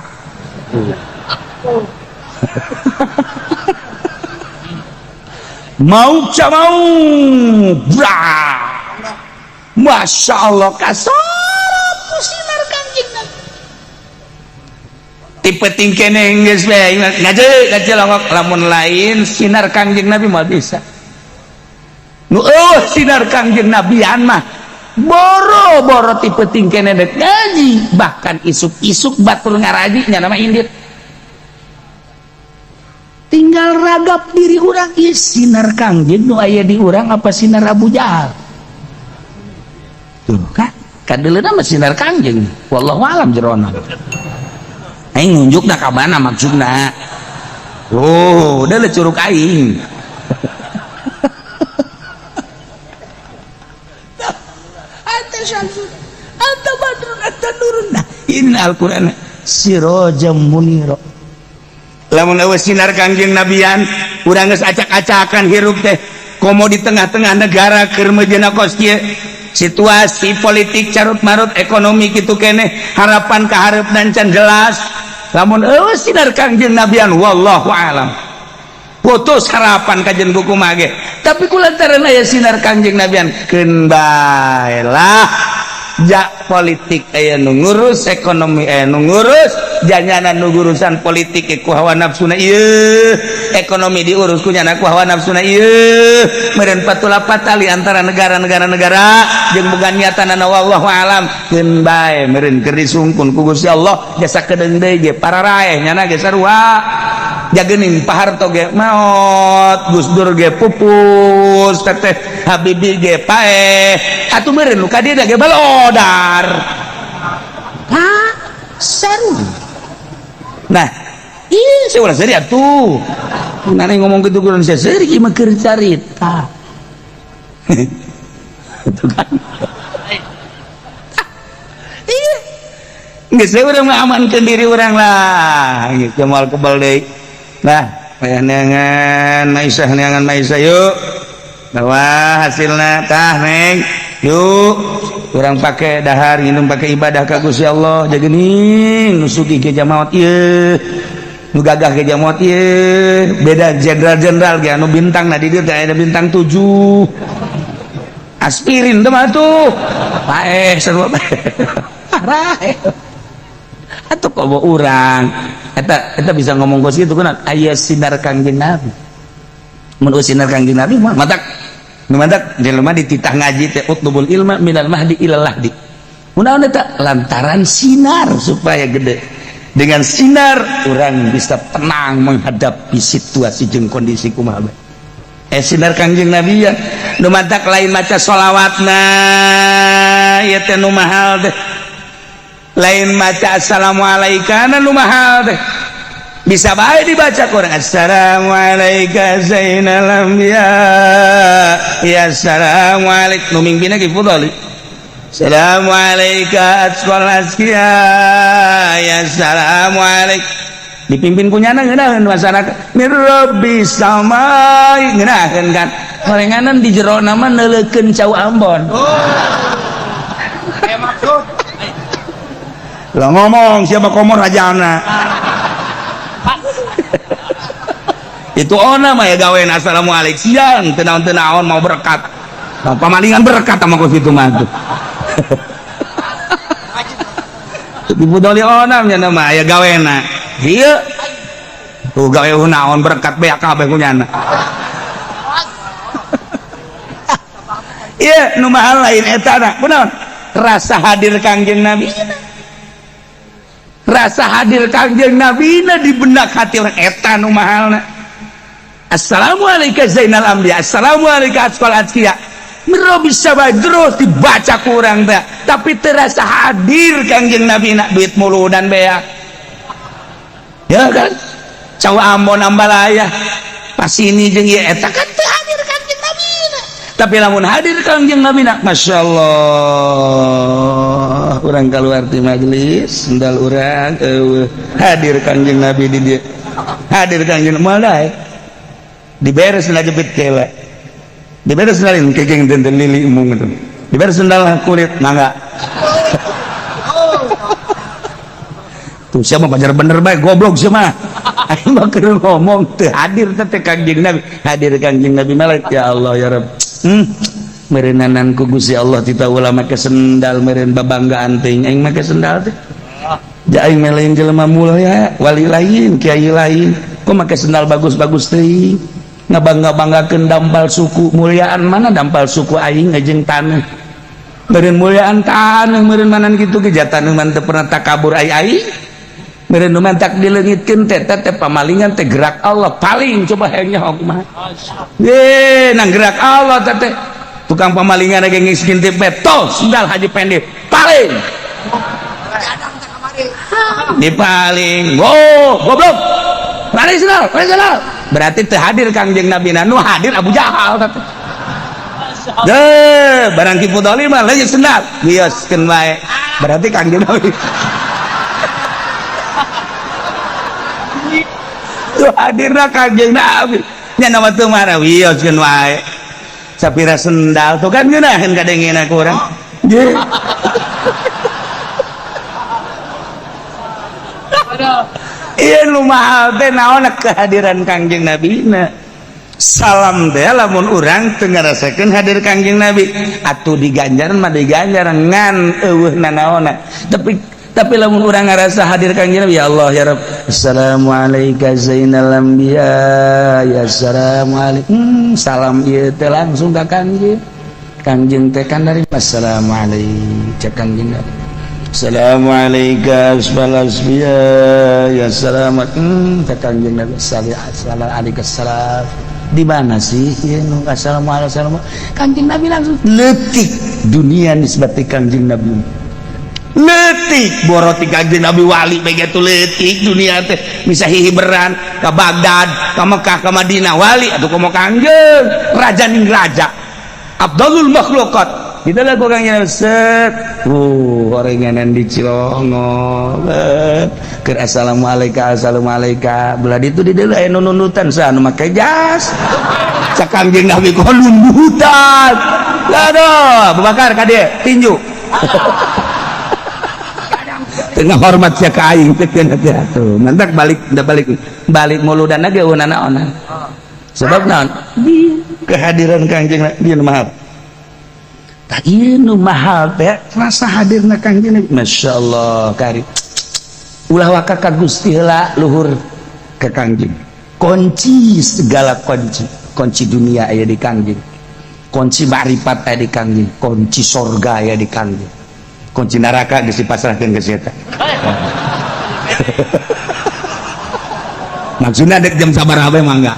Mau camau blah. Masya Allah kasorot sinar Kanjeng Nabi. tipe tingkene geus bae ngajelongok lamun lain sinar Kangjeng Nabi mah bisa nu sinar Kangjeng Nabian mah boro-boro tipe tingkene dek ngaji bahkan isuk-isuk batur ngaraji nya nama indit tinggal ragap diri urang ieu sinar Kangjeng nu aya di urang apa sinar Abu Jahal tuh kan kadeuleuna mah sinar Kangjeng wallahu alam jerona aing nunjukna ka mana maksudna udah le curug aing anta syamsun anta badrun anta nurun inna al-Qur'an sirajam munira lamun eueuh sinar Kangjeng Nabian urang geus acak-acakan hirup teh komo di tengah-tengah negara keur meujeuna kos kieu situasi politik carut marut ekonomi gitu kene harapan kaharep dan can jelas lamun sinar Kangjeng Nabian wallahu alam putus harapan kajen buku mage tapi kulantaran aya sinar Kangjeng Nabian keun baelah jak politik aya nu ngurus ekonomi aya nu ngurus janyana nu urusan politik ku hawa nafsuna ieu ekonomi diurus ku nyana ku hawa nafsuna ieu meureun patula patali antara negara-negara jeung boga niatanana wallahu alam keun bae meureun keur disungkun ku Gusti Allah jasa kedeung deui ge pararaeh nyana ge sarua jageuning paharto ge maot Gus Dur ge pupus teteh Habibie ge paeh atuh meureun nu ka dieu ge balodar hah saru nah ih saya ulah seri atuh nane ngomong gitu kurang saya seri mah keur carita itu kan iya geus urang mah amankeun diri urang lah gitu moal kebal deui nah aya neangan Maisah yuk bawa hasilna tah neng yuk urang pake dahar nginum pake ibadah ka Gusti Allah jageuning nu sugih ge jamaot ieu nu gagah ge jamaot ieu beda jenderal-jenderal ge anu bintang na di dieu teh aya bintang 7 aspirin teh mah tuh paeh sarua parah atuh komo urang eta bisa ngomong kos kitu kunaon aya sinar Kangjeng Nabi mun sinar Kangjeng Nabi mah matak nu mantak jelema dititah ngaji teh utlubul ilma minal mahdi ilal lahdi munaon eta lantaran sinar supaya gede dengan sinar orang bisa tenang menghadapi situasi jeung kondisi kumaha bae sinar Kangjeng Nabi ya nu mantak lain maca sholawatna ieu teh nu mahal teh lain maca assalamualaikum nu mahal teh bisa bae dibaca Quran assalamualaikum zainal anbiya ya assalamualaikum nu mingpina ki fudhali assalamualaikum atqal asqiya ya assalamualaikum dipimpin kunyana ngeunaheun masyarakat mir rabbis samai ngeunaheun kan gorenganan di jero nama neuleukeun cau Ambon maksud lah ngomong siapa komor rajana itu ona mah ya gawean assalamualaikum siang tenaon mau berkat pamalingan berkat sama ku situ mah tuh dibudoli ona nya nama aya gaweana ieu tuh gawe naon berkat beak kabeh kunyana ieu nu mahal lain eta na kunaon rasa hadir Kangjeng Nabi rasa hadir Kangjeng Nabi di benak hati orang eta nu mahalna assalamualaikum zainal anbiya assalamualaikum atqal atqiya mirobis sabadro dibaca kurang teh tapi terasa hadir Kangjeng Nabi nak duit mulu dan beak ya kan cau Ambon Ambalaya pas ini jeung ieu eta kan teu hadir Kangjeng Nabi tapi lamun hadir Kangjeng Nabi nak masyaallah urang kaluar ti majelis sendal urang hadir Kangjeng Nabi di dieu hadir Kangjeng Nabi diberes na jepit kele diberes nalin kegeng dan lili umum itu diberes sendal kulit mangga tuh siapa pacar bener baik goblok semua ayo mah keur ngomong teu hadir teh Kangjeng Nabi hadir Kangjeng Nabi malak ya Allah ya Rabb meureunnan ku Gusti Allah tita ulah make sendal meureun babanggaan teuing aing make sendal teh Jaing lain jelema mulia, wali lain, kiai lain. Kok make sendal bagus-bagus teuing? Ngabangga-banggakeun dampal suku. Muliaan mana dampal suku aing ngajeng taneuh. Meureun muliaan taneuh meureun manan kitu ge jatan mah teu pernah takabur ai-ai. Meureun nu mantak dileungitkeun teh pamalingan teh gerak Allah paling coba hayang nyaho kumaha. Ye, nang gerak Allah teh tukang pamalingan ge ngiskin teh betos sendal haji pendek paling. Dipaling, goblok. Lari sendal. Berarti teu hadir Kangjeng Nabi, nu hadir Abu Jahal teh. Barang Kipu Doli mah leuwih sendal, bioskeun wae. Berarti Kangjeng Nabi. Tuh hadirna Kangjeng Nabi. Nya nama teu marah wioskeun wae. Sapira sendal tuh kan ngeunaheun kadengena ku urang. Nggih. Iya nu mahal teh naon kehadiran Kangjeng Nabi na. Salam teh lamun urang teu ngarasakeun hadir Kangjeng Nabi atuh diganjaran mah diganjaran ngan eueuhna naonna. Tapi lamun urang ngarasa hadir Kangjeng Nabi ya Allah ya Rabb. Assalamualaikum zainal anbiya ya assalamualaikum. Salam ieu teh langsung ka Kangjeng. Kangjeng teh kan dari assalamualaikum cek Kangjeng Nabi. Assalamualaikum asbalasbiya ya selamat Kangjeng Nabi assalamualaikum di mana sih ya assalamualaikum Kangjeng Nabi langsung letik dunia nisbati Kangjeng Nabi letik boroti Kangjeng Nabi wali begitu letik dunia teh bisa hihiberan ke Baghdad ke Mekah ke Madinah wali atau ke Kangjeng raja ning raja Abdulul Makhlukat kita lagu Kangjeng Nabi set orenganan di Cilongo ke assalamualaikum belah itu di deuleu aya nunutan sanu make jas cak Kangjeng Nabi kok nunutan aduh Abu Bakar ka dieu tinju tengah hormat sia ka aing teh atuh mantak balik muludanna ge eunana onan sebab naon kehadiran Kangjeng Nabi mahal. Tak ieu mahal teh rasa hadirna Kangjeng Nabi. Masyaallah karim. Ulah waka ka Gusti heula luhur ke Kangjeng. Kunci segala kunci dunia aya di Kangjeng. Kunci marifat aya di Kangjeng, kunci surga aya di Kangjeng. Kunci neraka geus dipasrahkeun ka eta. Maksudna dek jam sabaraha we mangga.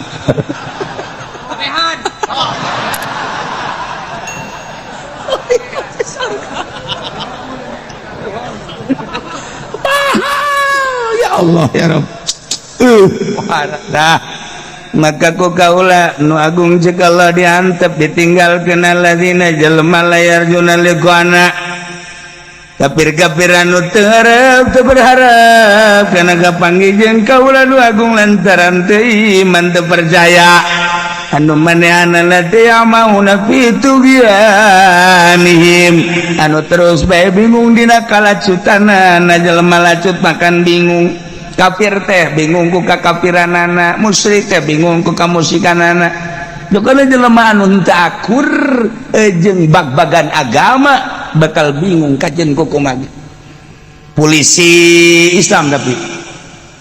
Allah ya Rabb nah maka ku kaula nu agung ceuk Allah diantep ditinggalkeun alladzina jelema layar juna liqana kafir-kafir anu teu hareup teu berharap kana kapanggih kaula nu agung lantaran teu iman teu percaya anu manehna teh amauna fi tugyanihim anu terus bae bingung dina kalacutanana jelema lacut makan bingung kafir teh bingung ku kakafiranana musyrik teh bingung ku kamusyrikanana jokana jelema anu teu akur jeung bag-bagan agama bakal bingung kajen ku kumaha polisi Islam tapi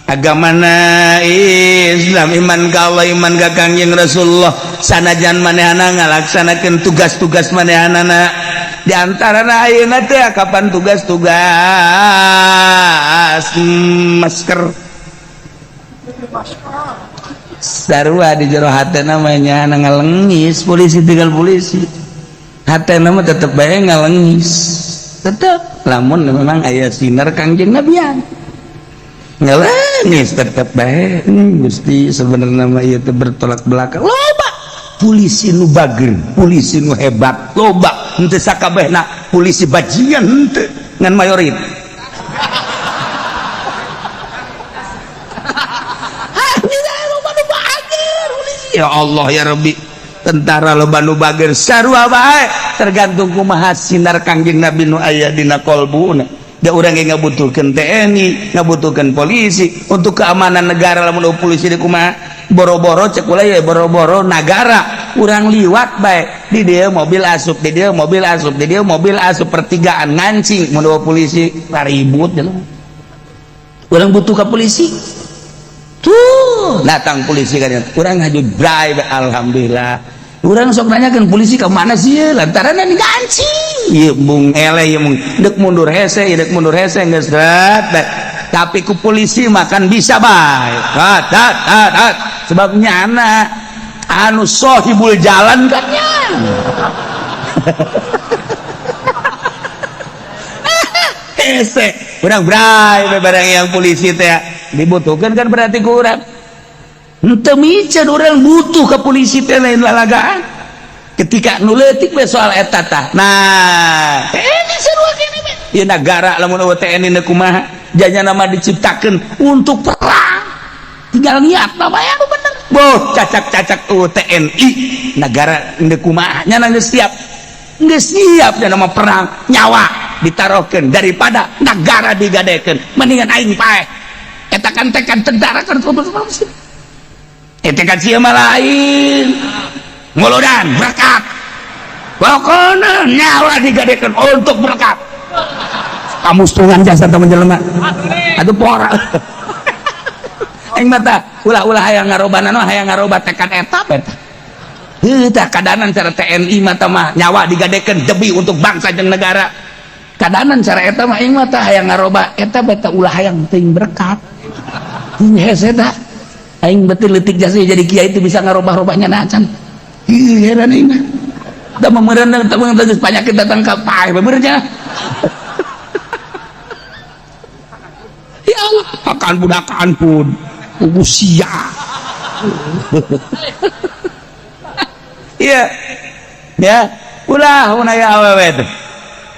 agamana Islam iman ka Allah iman ka Kangjeng Rasulullah sanajan manehna ngalaksanakeun tugas-tugas manehna di antarana ayeuna teh kapan tugas-tugas masker sarua di jero hatena namanya ngalengis polisi tinggal polisi hatena mah tetep bae ngalengis tetep lamun memang aya sinar Kangjeng Nabian ngalengis tetep bae Gusti sebenarnya mah ieu teh bertolak belakang loba polisi nu bager polisi nu hebat loba henteu sakabehna polisi bajingan henteu ngan mayorit ya Allah ya Rabbi tentara loba nu bager sarua bae tergantung kumaha sinar Kangjeng Nabi nu aya dina qalbuna da urang ge ngabutuhkeun TNI ngabutuhkeun polisi untuk keamanan negara lamun polisi di kumaha boro-boro cek ulah ya boro-boro negara urang liwat bae di dieu mobil asup di dieu mobil asup di dieu mobil asup pertigaan ngancing mun polisi ribut jelema orang butuh ke polisi tuh datang polisi kan orang ngaju drive alhamdulillah orang sok nanyakan polisi ke mana sih ya lantaran ini ganci iya bung ele iya mung dek mundur hese nggak serat tapi ku polisi makan bisa baik sebabnya anak anu sohibul jalan kan ya hese kurang berai barang yang polisi teh dibutuhkan kan berarti kurang ente mican orang butuh ke polisi teh lain lalagaan ketika nuletik soal eta tah nah ini seru gini ya negara lamun TNI na kumaha janya nama diciptakan untuk perang tinggal niat apa ya bener boh cacak-cacak TNI negara na kumaha nya geus siap dan nama perang nyawa ditaruhkan daripada negara digadekan mendingan aing paeh eta kan tekan tentara kan eta kan sia mah lain nguludan berkat pokoknya nyawa digadekan untuk berkat kamu setungan jasa teman jelema atuh pora aing mata ulah hayang ngaroba tekan eta beta heuh kadanan cara TNI mata mah nyawa digadekan demi untuk bangsa jeung negara kadanan cara eta mah aing mah tah hayang ngaroba eta beta ulah hayang teuing berkat hese tah aing betul leutik jasa jadi kiai itu bisa ngarobah-robahnya nacan heran aing mah da memereun teh geus panyakit datang ka paeh benernya ya Allah akan budakan pun usia iya ya ulah ya awewe teh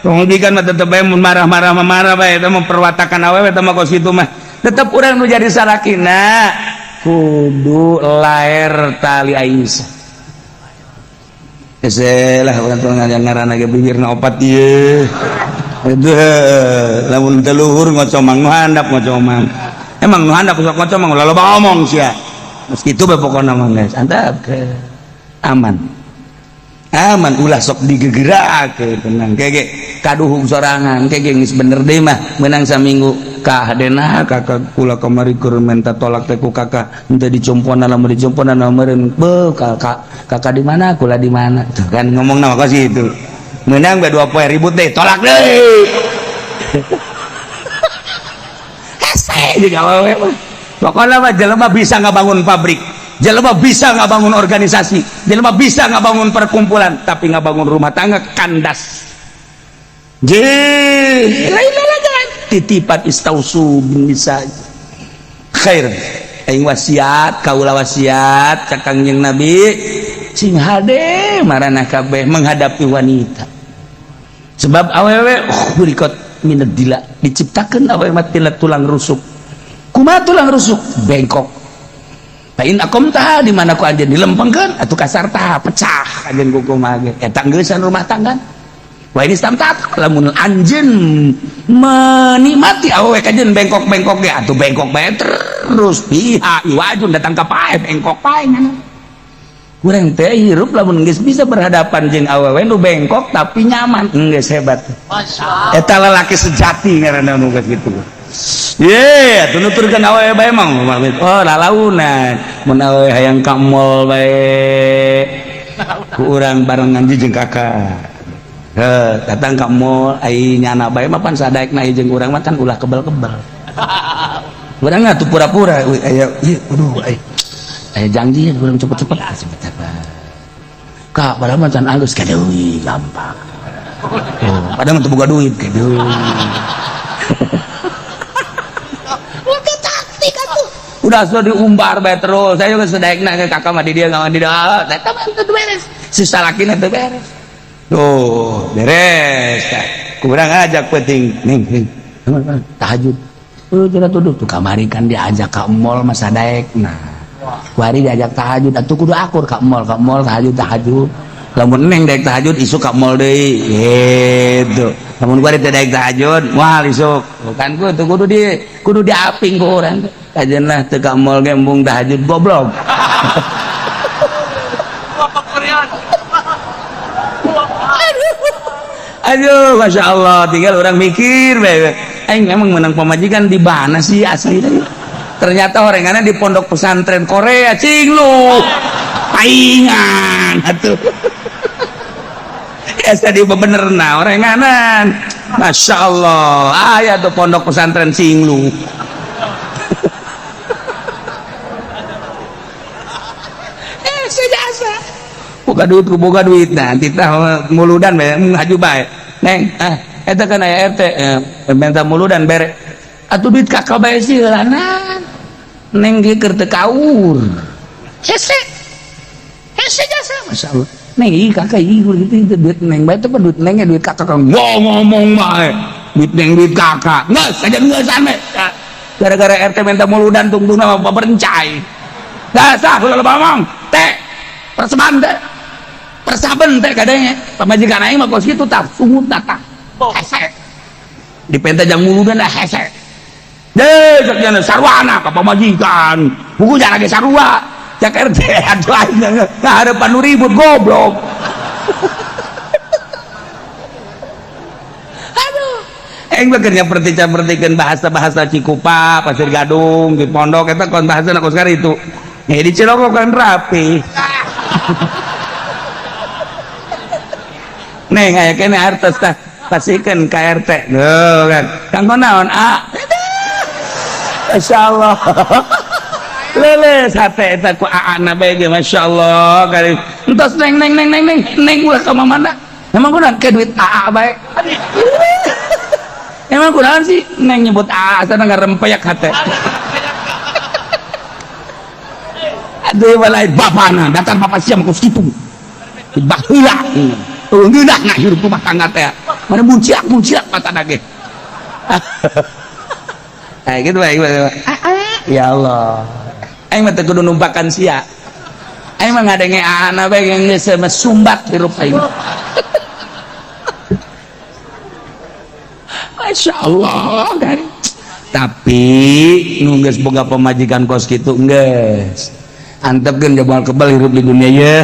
kemudian mah tetep bae mun marah bae eta memperwatakan awewe eta mah kos kitu mah tetep urang nu jadi salakina kudu laer tali Aisyah geus lah urang tong ngaranna ge bibirna opat ieu lamun teu luhur ngocomang nu handap ngocomang emang nu handap sok ngocomang ulah loba omong sia geus kitu bae pokona mah guys antap ke aman ulah sok digegerakeun tenang kege kaduhung sorangan kege geus bener deui mah meunang saminggu ka hadena kakak kula kamari keur minta tolak teh ku kakak henteu dicompona lamun dicompona meureun beuh kakak di mana kula di mana tuh kan ngomongna mah itu meunang bae 20 ribut deh tolak deui hese jeung awewe mah pokona mah jelema bisa ngabangun pabrik jelema bisa ngabangun organisasi, jelema bisa ngabangun perkumpulan, tapi ngabangun rumah tangga kandas. Lain titipan istausu bin nisa khair. Aing wasiat, kaula wasiat ka Kangjeng Nabi sing hade marana kabeh menghadapi wanita. Sebab awewe berikut minad dila diciptakeun awewe mati tulang rusuk. Kumaha tulang rusuk? Bengkok. Lain akom tah di mana ku anjeun dilempengkeun atuh kasar tah pecah anjeun ku kumaha ge eta geuseuan rumah tangga wa ini stamtat lamun anjeun menikmati awewe kajeun bengkok-bengkok ge atuh bengkok bae terus piha iwajun datang ka pae bengkok pae ngana urang teh hirup lamun geus bisa berhadapan jeung awewe nu bengkok tapi nyaman geus hebat masyaallah eta lalaki sejati ngaranna nu geus kitu ye tunuturkeun awewe bae mah oh lalaunan mun awewe hayang ka mall bae ku urang barengan jeung kakak datang ka mall ai nyana bae mah pan sadaekna jeung urang mah kan ulah kebal-kebal urang atuh pura-pura aya aduh aya janji urang cepet-cepet kak padahal mah can alus ka deui gampang padahal mah teu boga duit ka deui udah sudah diumbar bae terus saya juga sedaekna ke kakak mah di dia ngawan di dia eta mah teu beres si salakina teu beres tuh beres kurang ajak penting ning tahajud cenah tuduh tuh kamari kan diajak ka mall mah sadaekna kuari diajak tahajud atuh kudu akur ka mall tahajud lamun neng daek tahajud isuk ka mall deui gitu lamun kuari teh daek tahajud moal isuk kan kudu diaping ku urang kajenlah teu ka mall ge embung tahajud goblok aduh masya Allah tinggal orang mikir bae aing memang menang pemajikan di mana sih asli. Ternyata orengannya di pondok pesantren Korea cing lu. Paingan atuh. Esa di bebenerna orenganan. Masya Allah, aya tuh pondok pesantren cing lu. Sejasa. Boga duit nanti tah muludan ngaju bae. Neng, eta kan aya RT minta muludan bere. Atuh duit kakak bae sih lanan. Neng ge keur teu kaur. Hese jasa masyaallah. Neng ieu kakak ieu gitu duit neng bae teh duit neng duit kakak kan ngomong bae. Duit neng duit kakak. Geus aja ngeusan we. Gara-gara RT minta muludan tungtungna mah berencai. Dasar ulah ngomong. Teh persaban teh kadangnya pamajikan aing mah kos kitu tah sungut datang hese dipenta jang muludan dah hese deh sakjana sarwana ka pamajikan buku jangan lagi sarua cak RT aduh aing ngaharepan nu ribut goblok aduh aing bekerja pertikeun bahasa-bahasa Cikupa Pasir Gadung di pondok eta kon bahasana kos kari itu di Ciloko kan rapi. Neng aya kene artos tah pasikeun ka RT. Lho kan. Kanggo naon? Masyaallah. Lele sate eta ku aana bae ge masyaallah kali. Entos neng ulah ka mana? Emang kunaon ke duit AA bae. Emang kunaon sih neng nyebut AA sana ngarempeyak hate. Aduh walai bapana datang bapak siam kos kitu bah heula ngeunah na hirup rumah tangga teh mana munciak patana ge gitu bae ya Allah aing mah teu kudu numpakan sia aing mah ngadenge aana bae yang geus sumbat hirup aing Masya Allah tapi nu geus boga pamajikan kos kitu geus antepkeun jabal kebal hirup di dunia ya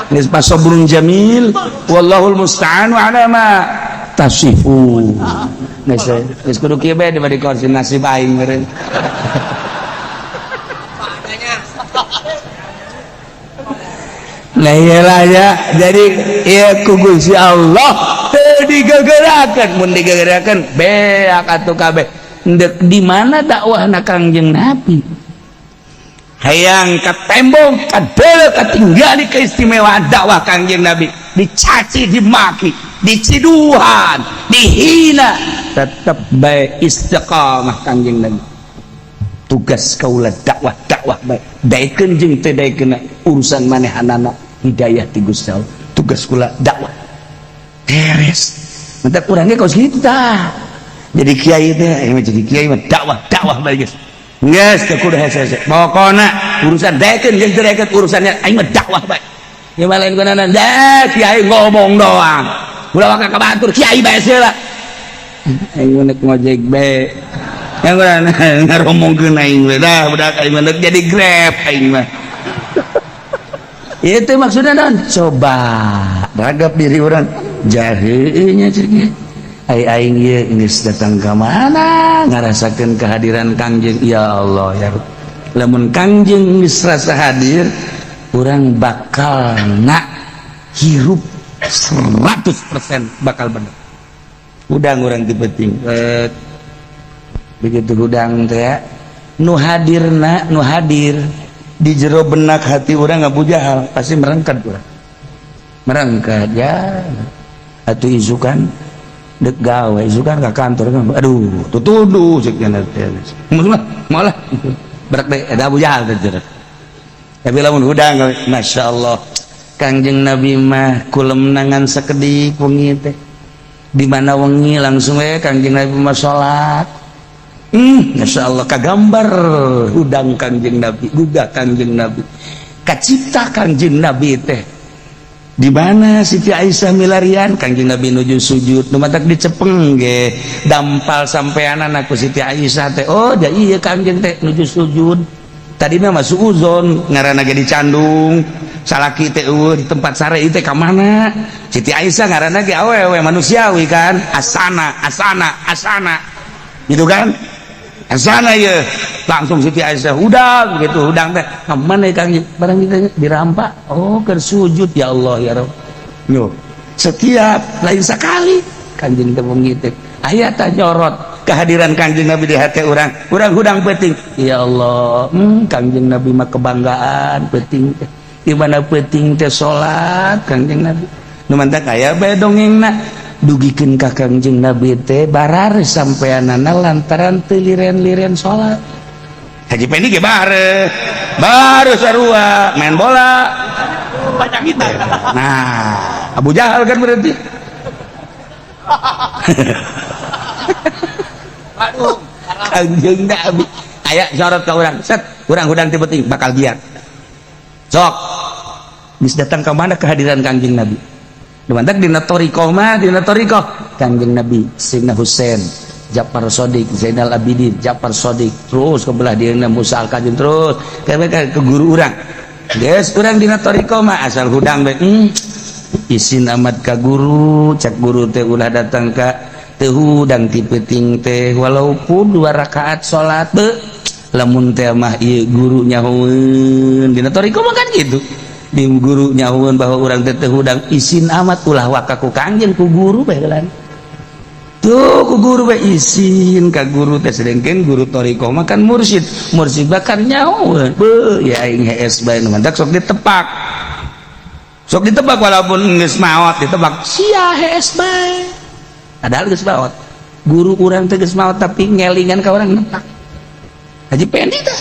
geus pasobrun jamil wallahul musta'an wa ala ma tasifu geus kudu kieu bae dibade kursi nasib aing meureun nah iyalah ya jadi ya ku Gusti Allah teu digegerakeun mun digegerakeun beak atuh kabeh ndek di mana dakwahna Kangjeng Nabi hayang ka tembong ka deuleu katinggali keistimewaan dakwah Kangjeng Nabi dicaci dimaki diciduhan dihina tetep bae istiqamah Kangjeng Nabi tugas kaula dakwah bae daekeun jeung teu daekeun urusan manehanana hidayah ti Gusti Allah tugas kula dakwah beres mentak urang ge kos kitu tah jadi kiai teh jadi kiai mah dakwah bae geus geus teu kudu hese-hese pokona urusan daekeun jeung teu daekeun urusannya aing mah dakwah bae ieu mah lain gunana kiai ngomong doang ulah waka kabatur kiai bae heula aing mah ngojek bae yang gunana ngaromongkeun aing we dah budak aing mah jadi Grab aing mah itu maksudnya naon coba ragap diri orang jaheunya ceuk aing ieu geus datang ka mana ngarasakeun kehadiran Kangjeng ya Allah ya Rabb lamun Kangjeng geus rasa hadir urang bakal hirup 100% bakal bener udang urang teu penting begitu udang teh ya nu hadir di jero benak hati urang Abu Jahal pasti merengket urang merengket ya atuh isukan dek gawe isukan ka kantor kan aduh tutuduh cek cenah teh malah berak deh ada Abu Jahal teh tapi lamun udang masyaallah Kangjeng Nabi mah kulem nangan sakedik wengi teh di mana wengi langsung we Kangjeng Nabi mah salat masyaallah kagambar udang Kangjeng Nabi gugah Kangjeng Nabi kacipta Kangjeng Nabi teh di mana Siti Aisyah milarian Kangjeng Nabi nuju sujud nu matak dicepeng ge dampal sampean anak ku Siti Aisyah teh oh da ieu Kangjeng teh nuju sujud tadina masuk uzon ngaranna ge dicandung salaki teh di tempat sare ieu teh ka mana Siti Aisyah ngaranna ge awewe manusiawi kan asana gitu kan. Sana ya langsung Siti Aisyah udang gitu, udang teh mana Kang barang kita dirampak, oh kersujud ya Allah ya Rabb. Yo setiap lain sekali Kanjeng teh gitu aya teh nyorot kehadiran Kanjeng Nabi di hati orang hudang penting ya Allah. Kanjeng Nabi mah kebanggaan penting teh di mana penting teh salat Kanjeng Nabi nu mantap aya bae dongengna dugikeun ka Kanjeng Nabi teh barar sampeanana lantaran teu liren-liren salat. Haji Pendi ge baru sarua main bola banyak kita. Nah, Abu Jahal kan berarti. Aduh, Kanjeng Nabi aya sorot ka urang, set urang hudang teh penting bakal giat. Sok geus datang ka mana kehadiran Kanjeng Nabi. Dumantak dina thariqah mah dina thariqah Kanjeng Nabi Sayyidina Husain Ja'far Shadiq Zainal Abidin Ja'far Shadiq terus ke belah dieuna Musa Al-Kadzim terus ke guru urang geus urang dina thariqah mah asal hudang bae isin amat ka guru cak guru teh ulah datang ka teu hudang ti peuting teh walaupun 2 rakaat salat be lamun teh mah ieu guru nyahoeun dina thariqah mah kan gitu di guru nyahuan bahwa orang teteh hudang isin amat ulah wakaku Kanjeng ku guru bae kan tuh ku guru bae isin ka guru teh sedengkeun guru thariqah mah kan mursyid bakar nyahuan be ya aing hees bae nu mantak sok ditebak walaupun geus maot ditebak sia hees bae padahal geus maot guru urang teh geus maot tapi ngelingan ka urang nepak Haji Pendi teh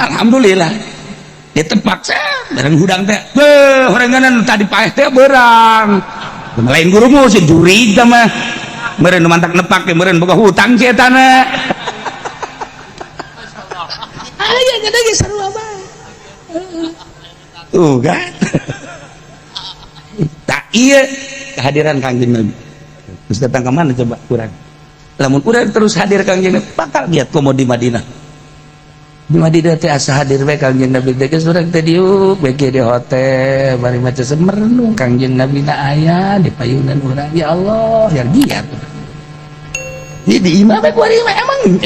alhamdulillah ditebak bareng hudang teh horenganan tadi paeh teh beurang lain guru mu si juri mah meureun mantak nepak teh meureun boga hutang si eta na aya nya ge sarua bae tuh kan tak ieu kehadiran Kanjeng Nabi terus datang ke mana coba urang lamun urang terus hadir Kanjeng Nabi bakal lihat komo di Madinah di Madinah teh asa hadir bae Kanjeng Nabi teh geus urang teh diuk bae di hotel bari maca semerenung Kanjeng Nabi na aya di payunan urang ya Allah yang giat jadi imam bae kuari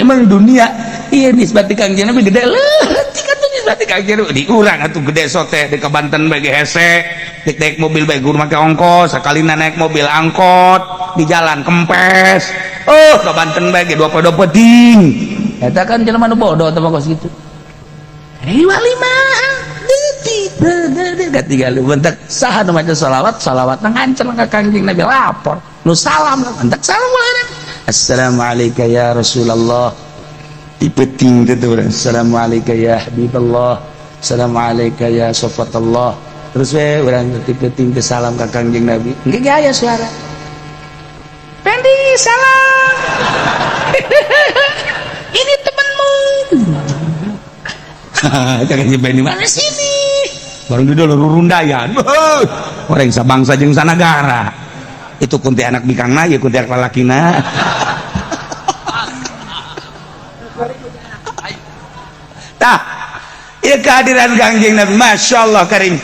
emang dunia ieu nisbati Kanjeng Nabi gede leutik atuh nisbati Kanjeng Nabi di urang atuh gede sote di Banten bae hese naik mobil bae guru make ongkos sakalina naik mobil angkot di jalan kempes ke Banten bae ge 20 penting eta kan jelema nu bodoh teh kos gitu wali mah detik katigalu bentak saha nu maca shalawat ngancer ka Kanjeng Nabi lapor nu salam bentak salam urang assalamualaikum ya Rasulullah dipeting teh urang assalamualaikum ya Habiballah assalamualaikum ya Safatullah terus we urang dipeting teh salam ka Kanjeng Nabi engke aya suara Pendi salam ini temanmu jangan nyebani mana sini barang di dulu rurundayan orang sabangsa jeung sanagara itu kunti anak bikangna ya kunti anak lalakina tah ya kehadiran Kanjeng Nabi Masya Allah karim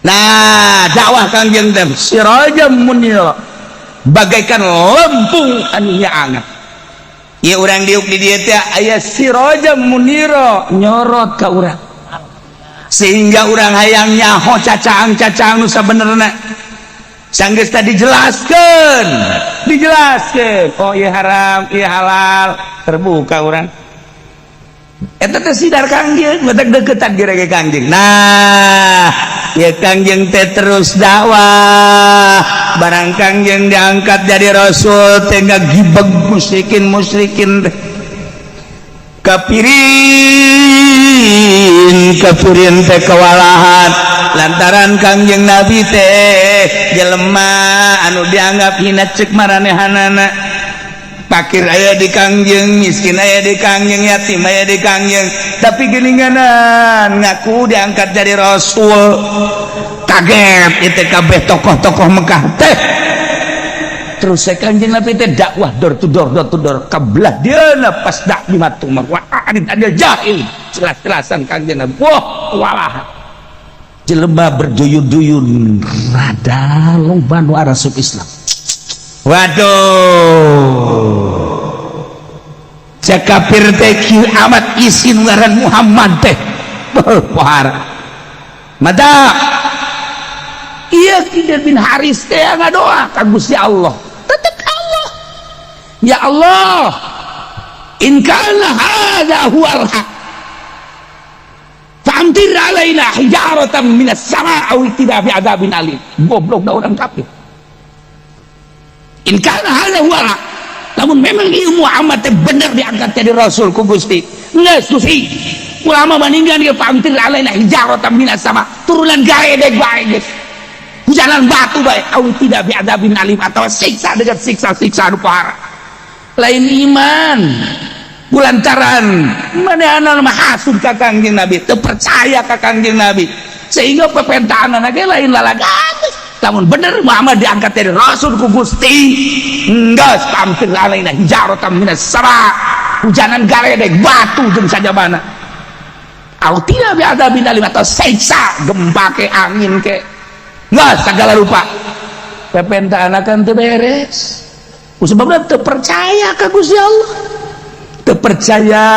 nah dakwah Kanjeng Nabi sirajam munir bagaikan lempung anu nyaangat ya urang diuk di dieu teh aya sirajam munira nyorot ka urang sehingga urang hayang nyaho cacang-cacang nu sabenerna sanggeus tadi dijelaskeun oh ieu haram ieu halal terbuka urang eta teh sidar Kangjeng batak deukeutan gerege Kangjeng nah ya Kangjeng teh terus dakwah barang Kangjeng diangkat jadi rasul teh ngagibeg musyrikin kafirin teh kewalahan lantaran Kangjeng Nabi teh jelema anu dianggap hina ceuk maranehanana fakir aya di Kangjeng miskin aya di Kangjeng yatim aya di Kangjeng tapi geuninganan ngaku diangkat jadi rasul kaget itu kabeh tokoh-tokoh Mekah teh terus Kanjeng Nabi teh dakwah door to door kabelah dieuna pas dak di matung mah ada jahil jelas-jelasan Kanjeng Nabi wah walah jelema berduyun-duyun rada loba nu arasup Islam waduh cek kafir teh kieu amat isin ngaran Muhammad teh pohara mata iya Khidir bin Haris teh ngadoa ka Gusti Allah tetep Allah ya Allah in kana hadza huwal haq fa'amtir alaina hijaratan minas sama' aw itina bi adzabin alim. Goblok dah orang kafir. In kana hadza huwal haq, namun memang ilmu Muhammad teh bener diangkat jadi rasul ku Gusti geus Gusti ulama maninggan ge fa'amtir alaina hijaratan minas sama' turunan gaedeg bae geus hujanan batu bae aw itina bi adzabin alim atau siksa dengan siksa-siksa anu pahara lain iman bulantaran manehna mah hasud ka Kangjeng Nabi teu percaya ka Kangjeng Nabi sehingga pepentahanna ge lain lalagan lamun bener Muhammad diangkat dari rasul ku Gusti geus pamtir alaina hijaratan minas sama hujanan galedeg batu jeung sajabana au tina bi adzabin alim atau siksa gempa ke angin ke geus segala rupa pepentahanna kan teu beres sebabna teu percaya ka Gusti Allah terpercaya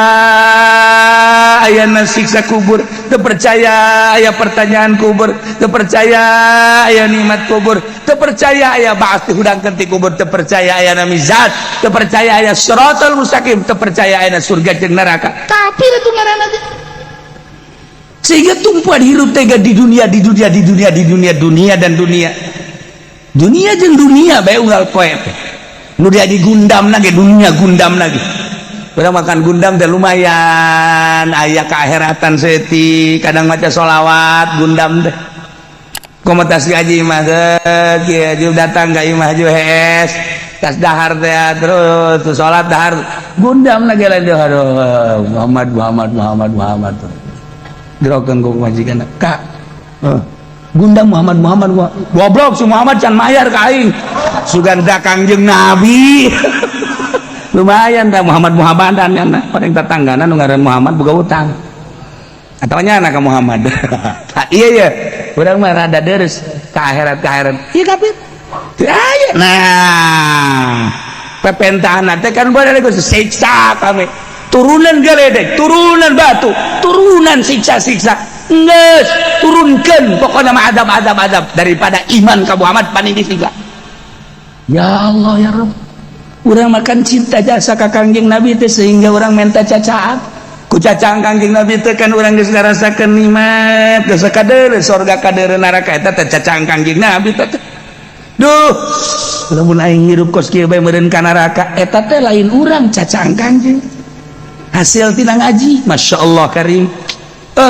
ayana siksa kubur, terpercaya ayah pertanyaan kubur, terpercaya ayah nikmat kubur, terpercaya ayah ba'ats dihudangkeun ti kubur, terpercaya ayana mizat, terpercaya ayah siratal mustaqim, terpercaya ayana surga jeung neraka. Kafir itu ngaranna teh. Sehingga tumpuan hirup tega di dunia dan dunia. Dunia jeung dunia bae unggal poe teh. Nu dia digundam lagi dunia gundam lagi. Udah makan gundam teh lumayan aya kaakheratan seutik kadang maca sholawat gundam teh komunitas ngaji mah kieu datang ka imah ju hees tas dahar teh terus salat dahar gundam lagi lain aduh Muhammad dirokeun ku majikan Kak gundam Muhammad goblok si Muhammad can mayar ka aing suganda Kangjeng Nabi lumayan dah Muhammadan ya paling tetanggana nu ngaran Muhammad boga utang atau nya anak Muhammad iya urang mah rada deres ka akhirat iya kafir aya nah pepentahan teh kan bade geus siksa kami turunan galedeg turunan batu turunan siksa-siksa geus turunkeun pokona mah adab daripada iman ka Muhammad panindi siga ya Allah ya Rabb urang makan cinta jasa ka Kangjeng Nabi teh sehingga urang menta cacaan ku cacaan Kangjeng Nabi teh kan urang geus ngarasakeun nikmat geus kadeure surga kadeure neraka eta teh cacaan Kangjeng Nabi teh duh lamun aing hirup kos kieu bae meureun ka neraka eta teh lain urang cacaan Kangjeng hasil tina ngaji masyaallah karim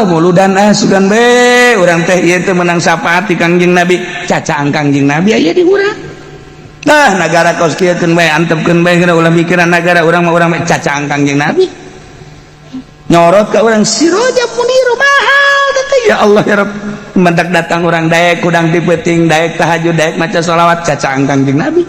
muludan sugan bae urang teh ieu teh menang syafaat ti Kangjeng Nabi cacaan Kangjeng Nabi aya di urang nah negara kos kieukeun bae antepkeun bae geura ulah mikiran negara urang mah urang cacaan Kangjeng Nabi nyorot ka urang siroja muniru mahal teh ya Allah ya Rabb mendak datang urang daek kudang dipeuting daek tahajud daek maca sholawat cacaan Kangjeng Nabi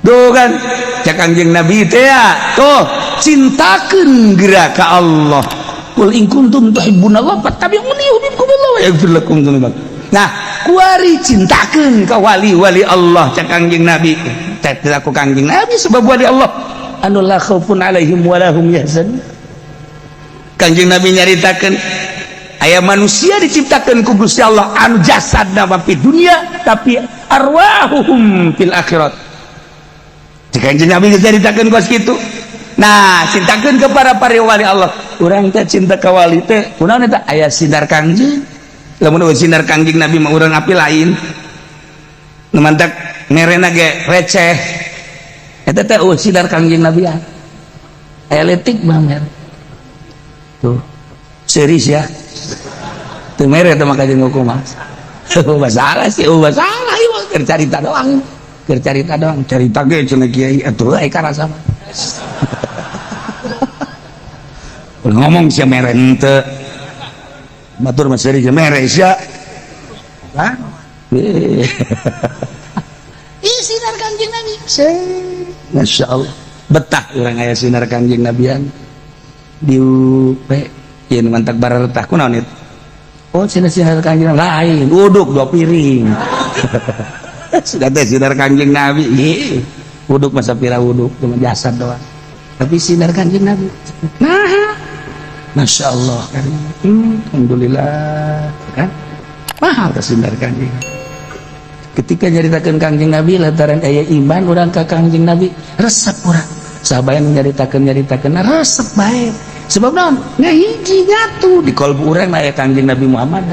duh kan cak Kangjeng Nabi teh ya tuh cintakeun geura ka Allah qul in kuntum tuhibbunallah fattabi'uni yuhibbukumullah wa yaghfir lakum dzunubakum nah kuari cintakeun ka wali-wali Allah cak Kangjeng Nabi teh aku Kangjeng Nabi sebab wali Allah anu la khaufun alaihim wa lahum yahzanun Kangjeng Nabi nyaritakeun aya manusia diciptakeun ku Gusti Allah anu jasadna mah di dunia tapi arwahuhum fil akhirat cak Kangjeng Nabi nyaritakeun kos kitu nah cintakeun ka para wali Allah urang teh cinta ka wali teh kunaon eta aya sinar Kangjeng lamun sinar Kangjeng Nabi mah urang api lain nu mantak merena ge receh eta teh sinar Kangjeng Nabi aya letik mah mer tuh seris ya tuh mere teh maka jeung hukum mah masalah sih masalah ieu keur carita doang carita ge cenah kiai atuh aya karasa mah ngomong sia mere henteu batur mas dari mere isya hah iya sinar Kangjeng Nabi Masya Allah betah orang aya sinar Kangjeng Nabian di UP yen mantak barartah kunaon itu oh sinar Kangjeng Nabi lain uduk 2 piring sudah teh sinar Kangjeng Nabi uduk masa pira uduk cuma jasad doang tapi sinar Kanjeng Nabi. Nah, Masya Allah kan. Alhamdulillah kan. Mahal sinar Kanjeng. Ketika nyaritakeun Kanjeng Nabi lantaran aya iman urang ka Kanjeng Nabi, resep urang. Sahabat yang nyaritakeun resep bae. Sebab naon? Ngahiji nyatu di kalbu urang aya Kanjeng Nabi Muhammad.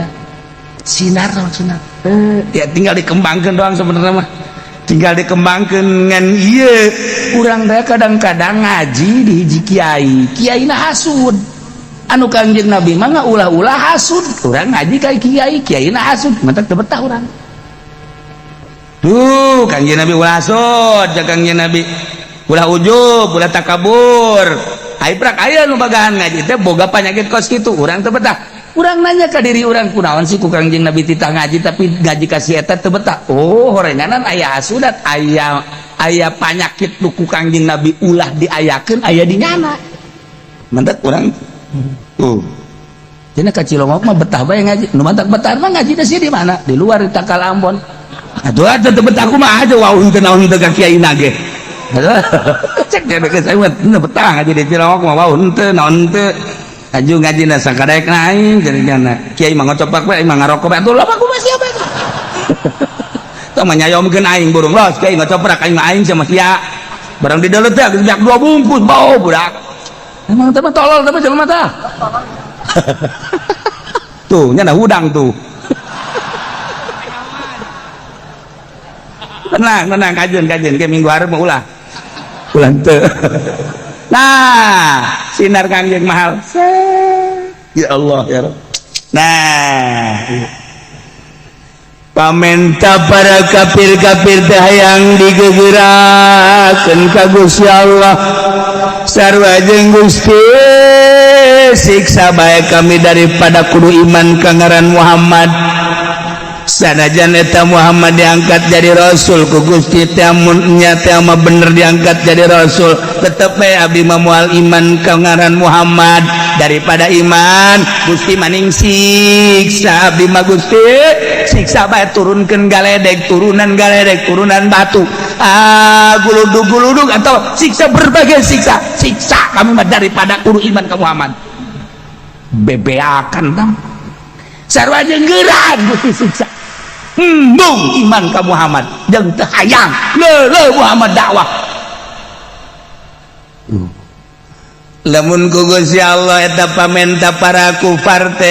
Sinar naon sinar. Ya tinggal dikembangkeun doang sebenarnya mah. Tinggal dikembangkan ngan iya urang teh kadang-kadang ngaji di hiji kiai na hasud anu Kanjeng Nabi mah ulah-ulah hasud urang ngaji ka kiai na hasud mantap teu betah urang tuh Kanjeng Nabi ulah hasud jeung Kanjeng Nabi ulah ujub ulah takabur aibrak aya nu bagahan ngaji teh boga panyakit kos kitu urang teu betah. Urang nanya ke diri urang kunaon sih ku Kanjeng Nabi titah ngaji tapi ngaji kasih eta teu betah. Oh, horenganan aya hasudat, aya panyakit nu ku Kanjeng Nabi ulah diayakeun aya di nyana. Mantep urang. Tuh. Cenah ka Cilongok mah betah bae ngaji. Nu mantap betah mah ngaji da di mana? Di luar di Takal Ambon. Atuh teu betah kumaha aja wau teu naon teu ka kiaina ge. Cek dia ke saya teu betah ngaji di Cilongok mah wau teu naon teu. Aju ngaji na sakadaek na aing jadinya kiai mah ngocopak bae mah ngarokok bae atuh loba kumaha siapa eta tong mah nyayomkeun aing burung los kiai ngocoprak aing mah aing sama sia barang di deuleut teh geus 2 bungkus bau budak emang teh mah tolol teh jelema teh tuh nya hudang tuh tenang kajeun ke minggu hareup mah ulah teu. Nah, sinar Kanjeng mahal. Ya Allah ya Rabb. Nah, pamenta para kafir-kafir teh hayang digegerakeun ka Gusti Allah. Sarua jeung Gusti siksa bae kami daripada kudu iman ka ngaran Muhammad. Sanajan eta Muhammad diangkat jadi rasul ku Gusti teh mun nya teh mah bener diangkat jadi rasul tetep bae abdi mah moal iman ka ngaran Muhammad daripada iman Gusti maning siksa abdi mah Gusti siksa bae turunkeun galedeg turunan batu guludug atau siksa berbagai siksa kami mah daripada kudu iman ka Muhammad bebeakan tam sarua jeung geurang Gusti siksa mung iman ka Muhammad jeung teu hayang leuleuh Muhammad dakwah lamun ku Gusti Allah eta pamenta para kufar teh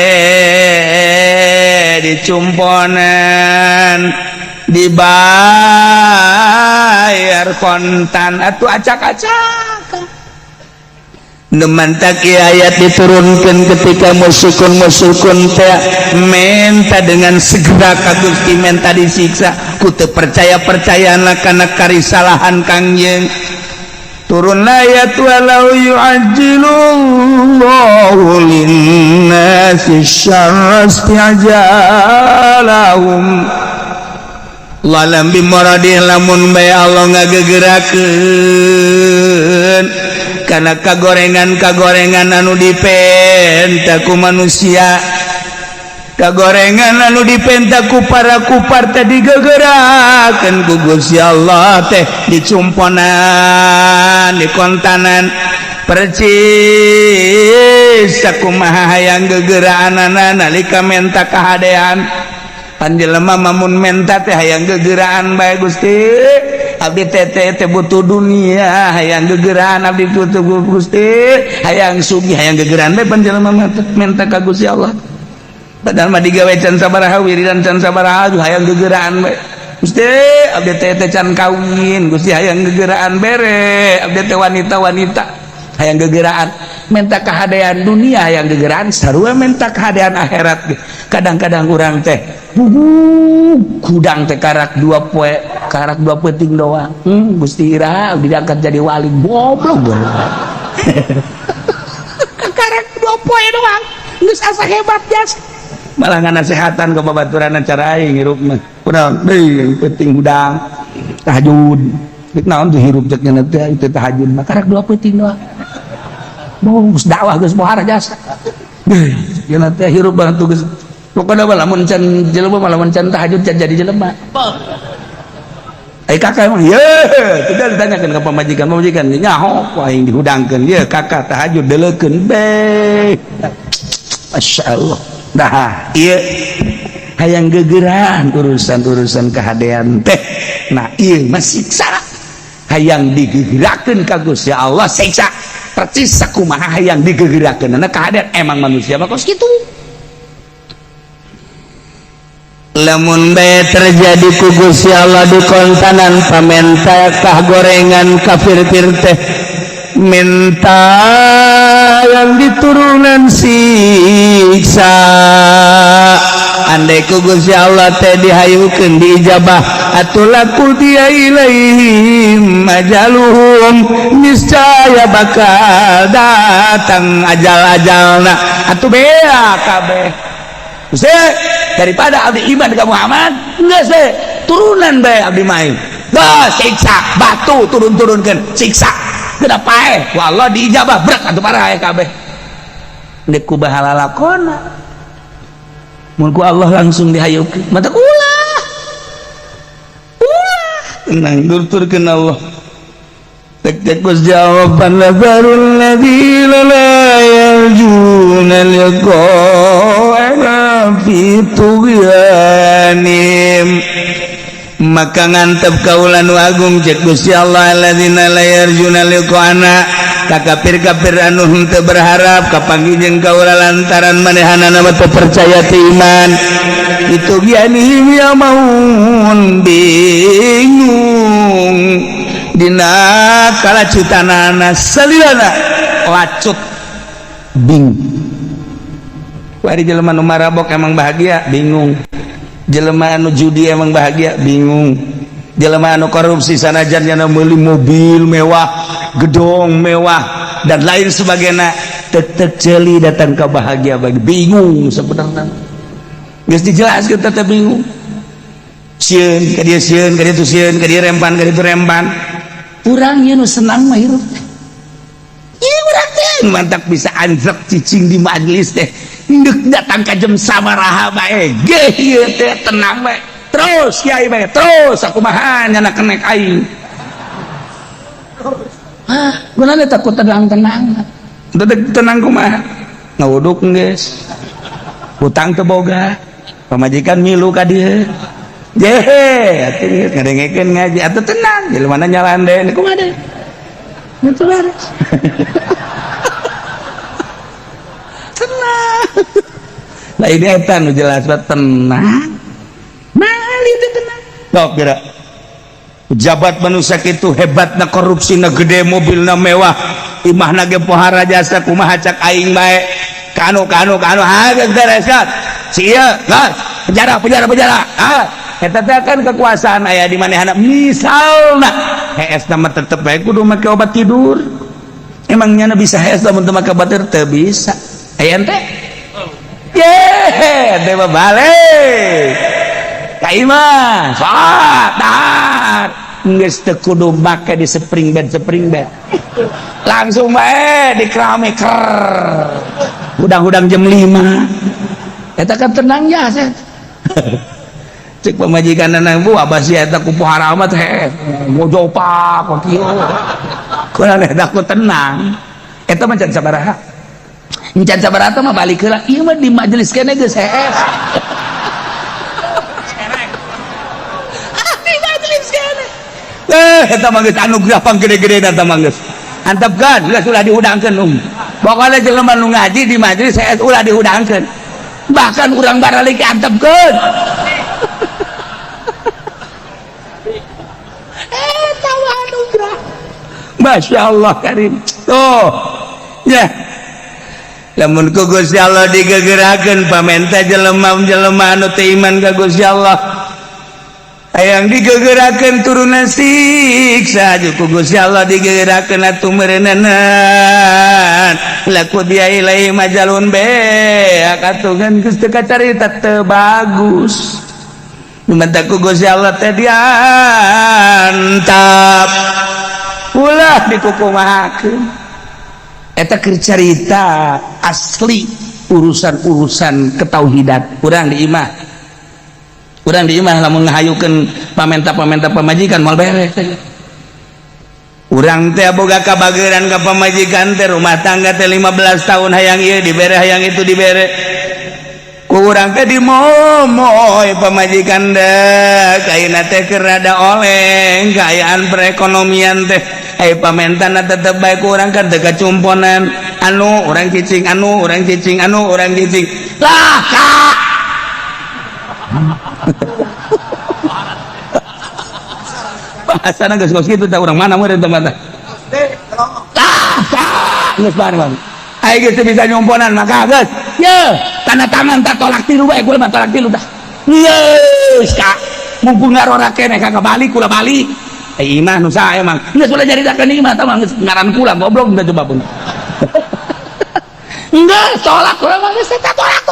dicumponan dibayar kontan atuh acak-acakan nemantak ayat diturunkan ketika musyukun teh menta dengan segera ka Gusti menta disiksa ku teu percaya-percayaanna kana karisalahan Kangjeng turun ayat walau yu'ajjilullahu linnasi syarra isti'jalahum lalam bimaradih lamun bae Allah ngagegerakeun karena kagorengan anu dipenta ku manusia kagorengan anu dipenta ku para kufar teh digegerakeun ku Gusti Allah teh dicumponan dikontanan percis sakumaha hayang gegeraanana nalika menta kahadean pan jelema mamun menta teh hayang gegeraan bae Gusti abdi teh butuh dunia hayang gegeraan abdi butuh Gusti hayang sugih hayang gegeraan bae pan jelema menta ka Gusti Allah padahal mah digawe can sabaraha wiridan can sabaraha hayang gegeraan bae Gusti abdi teh can kawin Gusti hayang gegeraan bere abdi teh wanita hayang gegeraan menta kahadean dunia hayang gegeraan sarua menta kahadean akhirat kadang-kadang urang teh gudang teh karak 2 ting doang Gusti ira diangkat jadi wali goblok karak 2 poe doang geus asa hebat jas malah nganasehatan ke babaturan cara aing hirup mah kunaon deui penting gudang tahajud naon tuh hirup cek nya teh itu tahajud mah karak 2 ting doang geus dakwah geus mohar jasa deui cenah teh hirup bantu geus pokona lamun can jelema lamun can tahajud can jadi jelema kakak emang ya tidak ditanyakan ke pamajikan nyaho aing dihudangkeun ye kakak tahajud deulekeun be Masya Allah dah ieu hayang gegeran urusan kahadean teh nah ieu mah siksa hayang digegerakeun ka Gusti Allah siksa percis sakumaha hayang digegerakeun na kahadean emang manusia mah kos kitu lamun bae terjadi ku Gusti Allah di kontanan pamenta kah gorengan kafir-fir teh minta yang diturunan siksa andai ku Gusti Allah teh dihayukeun diijabah atulah qudiya ilaihim ajaluhum niscaya bakal datang ajal-ajalna atuh bea kabeh daripada abdi iman ka Muhammad enggak sih turunan bae abdi main dah siksa batu turun-turunkeun siksa geuna paeh ku Allah diijabah berak atuh parah aya kabeh deuk ku bahala lakona mun ku Allah langsung dihayeukeun mata ulah tenang durturkeun Allah tek Gusti Allah fanazarul ladzina la yarjuna liqa'ana fi tughyanim maka ngantep kaula nu agung cek Gusti Allah alladzina la yarjuna liqa'ana ka kafir-kafir anu henteu berharap kapanggih kaula lantaran manehanana teu percaya ti iman itu gianihim ya maun bingung dina kalacutanana salilana lacut bingung wari jelema nu marabok emang bahagia bingung jelema anu judi emang bahagia bingung jelema anu korupsi sanajan nya meuli mobil mewah gedong mewah dan lain sebagainya tetep ceuli datang ke bahagia bagi bingung sebenarnya geus dijelaskeun tetep bingung sieun ka dieu sieun ka ditu sieun ka dieu rempan ka ditu rempan urang ieu nu senang mah hirup ieu urang teh mantap bisa anjrek cicing di majelis teh ndek datang ka jam sabaraha bae ge ieu teh tenang bae terus kiai bae terus sakumaha nya kenek aing gunana takut tenang-tenang dedek tenang kumaha ngawuduk geus hutang teu boga pamajikan milu ka dieu jehe atuh ngadengekeun ngaji atuh tenang jelema nyalande kumaha deui itu beres tenang nah ini eta nu jelas tenang mali teh tenang sok kira pejabat manusia kitu hebatna korupsina gede mobilna mewah imahna ge pohara jasa kumaha cak aing bae kanu geus beres kan si ieu gas penjara eta teh kan kekuasaan aya di manehna misalna hees mah tetep bae kudu make obat tidur emangnya bisa hees lamun teu make obat teu bisa aya teh ye teh balik ka imah salat dahar geus teu kudu make di spring bed langsung bae di keramik hudang-hudang jam 5 eta kan tenang ya set cek pemajikan nang bu abah sia eta ku pohara mah teh mojopak kieu kunaon eta ku tenang eta mah can sabaraha can sabaraha teh mah balik heula ieu mah di majelis keneh geus hees di majelis keneh eta mah geus anugerah panggede-gede eta mah geus antepkeun geus ulah dihudangkeun pokona jelema nu ngaji di majelis hees ulah dihudangkeun bahkan urang baralik antepkeun Masya Allah karim tuh ya lamun ku Gusti Allah digegerakeun pamenta jelema-jelema anu teu iman ka Gusti Allah hayang digegerakeun turunan siksa ku Gusti Allah digegerakeun atuh meureunanan laku dia ilai majalun be akatungan geus teu kacarita teu bagus menta ku Gusti Allah teh diantap ulah dikukumahakeun eta keur carita asli urusan-urusan ketauhidan urang di imah urang di imah lamun ngahayukeun pamenta-pamenta pamajikan moal beres urang teh boga kabageuran ka pamajikan teh rumah tangga teh 15 tahun hayang ieu dibere hayang itu dibere ku urang teh dimomoy pamajikan teh kaina teh keur rada oleng kaayaan perekonomian teh pamentana tetep bae ku urang kan teu kacumponan anu urang cicing anu urang cicing anu urang cicing lah Kak bahasana geus kitu teh urang mana meureun teh mata geus bareng aya geus bisa nyumponan maka geus ye tanda tangan tak tolak tilu bae kula mah tolak tilu tah geus Kak mumpung ngarora keneh kagak balik kula balik imah nu sae emang geus ulah nyaritakeun imah tah mah geus ngaran kula goblok teh coba pun geus tolak kula mah geus tolak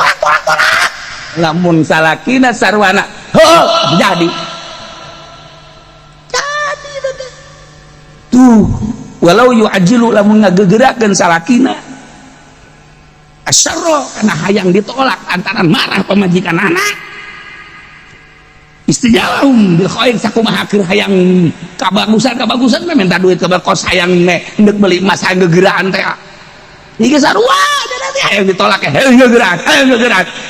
lamun salakina sarwana heuh jadi tuh walau yu'ajilu lamun ngagegerakeun salakina asyarra kana hayang ditolak antaran marah pamajikan anak istijabahum bil khair sakumaha keur hayang kabagusan mah minta duit ke kos hayang ndek beli emas hayang gegeraan teh ieu sarua teh hayang ditolak hayang gegeraan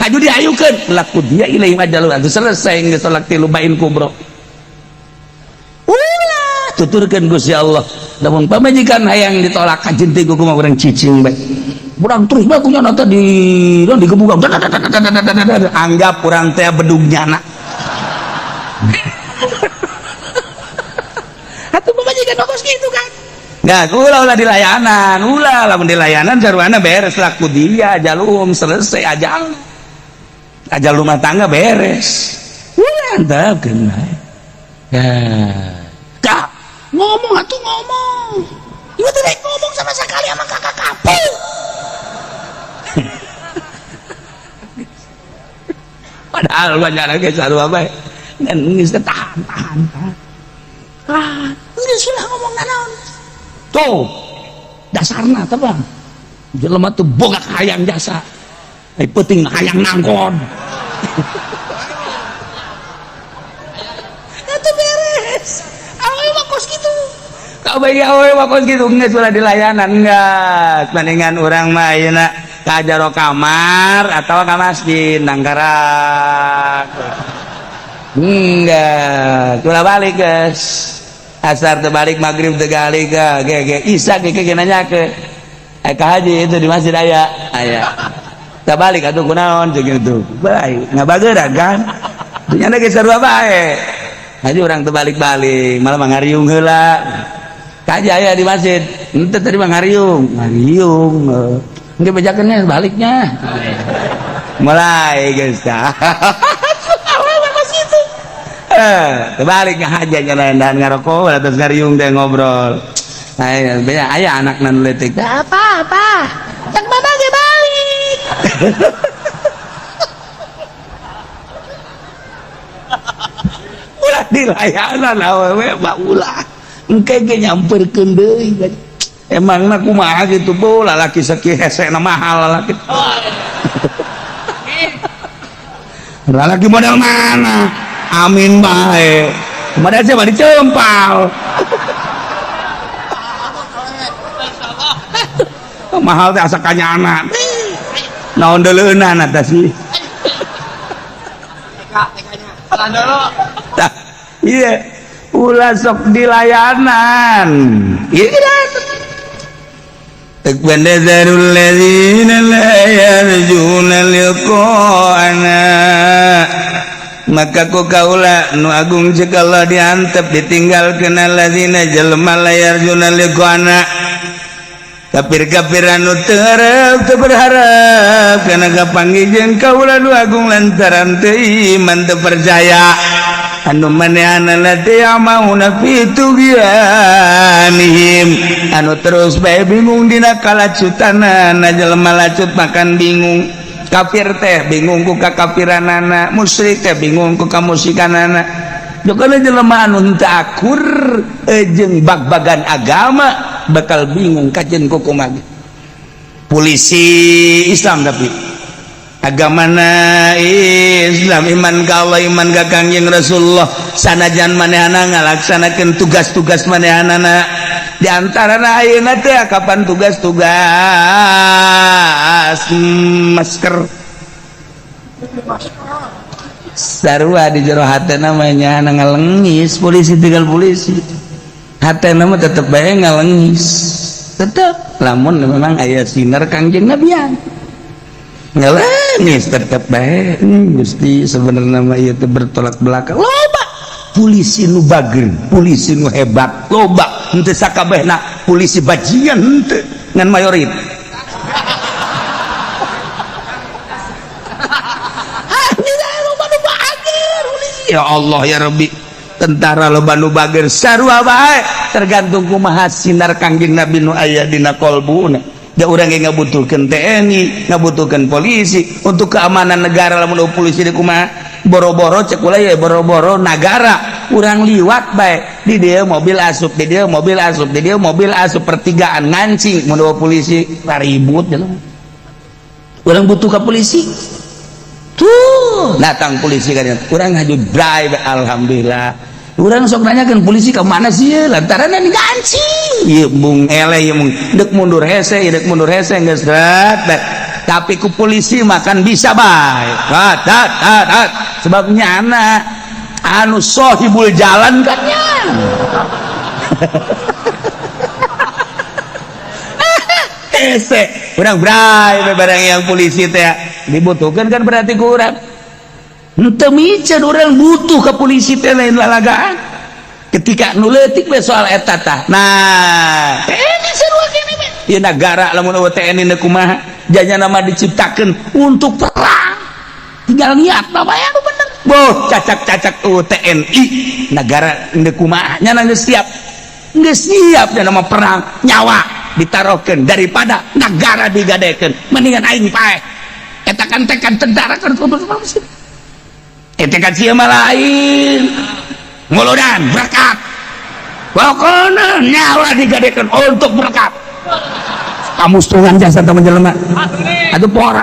haju diayukeun laku dia ilahi majalul atuh selesai geus tolak tilu bain kubro tuturkeun Gusti Allah lamun pamajikan hayang ditolak kajen teh kumaha urang cicing bae urang terus bae kunyana teh digebugang anggap urang teh bedugnyana atuh pamajikan bagus gitu kan nggak kula ulah dilayanan ulah lamun dilayanan sarwana beres laku dia jalum selesai ajal rumah tangga beres ulah antapkeun bae ya Kak ngomong atuh ngomong ieu teh ngomong sama sekali sama kakak kapel padahal banyak ge sarua bae dan geus tahan geus ulah ngomong naon tuh dasarna teh Bang jelema teh boga hayang jasa penting hayang nangkon atuh beres kabeh awe wakos gitu geus ulah dilayanan geus mendingan urang mah ayeuna ka jero kamar atawa ka masjid nangkarak geus ulah balik geus asar teu balik magrib teu balik ge isya ge nanyakeun ka haji itu di masjid aya teu balik atuh kunaon ceuk kitu bae ngabageurang kan dunyana ge sarua bae haji urang teu balik-balik malah mangariung heula kaji aya di masjid ente tadi mah ngariung engke bejakeunnya baliknya mulai geus tah terbalik ka haja jalan dan ngarokok atas ngariung teh ngobrol aya anakna nu leutik apa cak mama ge balik ulah dilayanan awewe mah ulah engke ge nyamperkeun deui emangna kumaha kitu bola lalaki sakieu hesena mahal lalaki lalaki model mana amin bae model siapa dicempal mahal teh asa kanyana naon deuleunan eta sih iya ulah sok dilayanan iya takbandarul ladzina la yarjuna liqa'ana maka ku kaula nu agung ceuk Allah diantep ditinggalkeun alladzina jelema la yarjuna liqa'ana kafir-kafir anu teu berharap kana kapanggih kaula nu agung lantaran teu iman teu percaya anu manehna teh amauna fi tugyanihim anu terus bae bingung dina kalacutanana jelema lacut makan bingung kafir teh bingung ku kakafiranana musyrik teh bingung ku kamusyrikanana jokana jelema anu henteu akur jeung bag-bagan agama bakal bingung kajen ku kumaha polisi Islam tapi agamana Islam, iman ka Allah, iman ka Kangjeng Rasulullah, sanajan manehana ngalaksanakeun tugas-tugas manehanana. Di antara ayeuna teh kapan tugas masker sarua di jero hate namanya ngalengis, polisi tinggal polisi hate nama tetep bae ngalengis, tetep lamun memang aya sinar Kangjeng Nabian ngalengis tetep bae. Gusti sebenarnya mah ieu teh bertolak belakang loba polisi nu bager, polisi nu hebat loba, henteu sakabehna polisi bajingan henteu ngan mayoritas. Ya Allah ya Rabbi, tentara loba nu bager sarua bae tergantung kumaha sinar Kangjeng Nabi nu aya dina qalbuna. Da urang ge ngabutuhkeun TNI, ngabutuhkeun polisi untuk keamanan negara. Lamun polisi di kumaha boro-boro cek ulah ya boro-boro negara urang liwat bae di dieu mobil asup, di dieu mobil asup, di dieu mobil asup, pertigaan ngancing mun polisi ribut jalan. Urang butuh ka polisi tuh datang polisi kan urang ngaju drive alhamdulillah. Urang sok nanyakeun polisi ka mana sih ya lantaran digancing ieu mung ele ieu mung deuk mundur hese geus dat. Tapi ku polisi makan bisa bae dat sebabnya anak anu sohibul jalan kan nya hese urang bray barang yang polisi teh dibutuhkan kan berarti ku urang henteu miceun urang butuh ke polisi teh lain lalagaan ketika nu leutik we soal eta tah. Nah TNI sarua kene mah ieu nagara lamun eueuh TNI na kumaha janya nama diciptakeun untuk perang tinggal niat bae anu bener boh cacak-cacak TNI negara teu kumaha nya geus siap nama perang nyawa ditarokeun daripada negara digadekeun mendingan aing paeh eta kan tekan tentara kan eta kan sieu mah lain nguludan berkat pokona nyawa digadekeun untuk berkat kamustungan jasa teman jelema atuh pora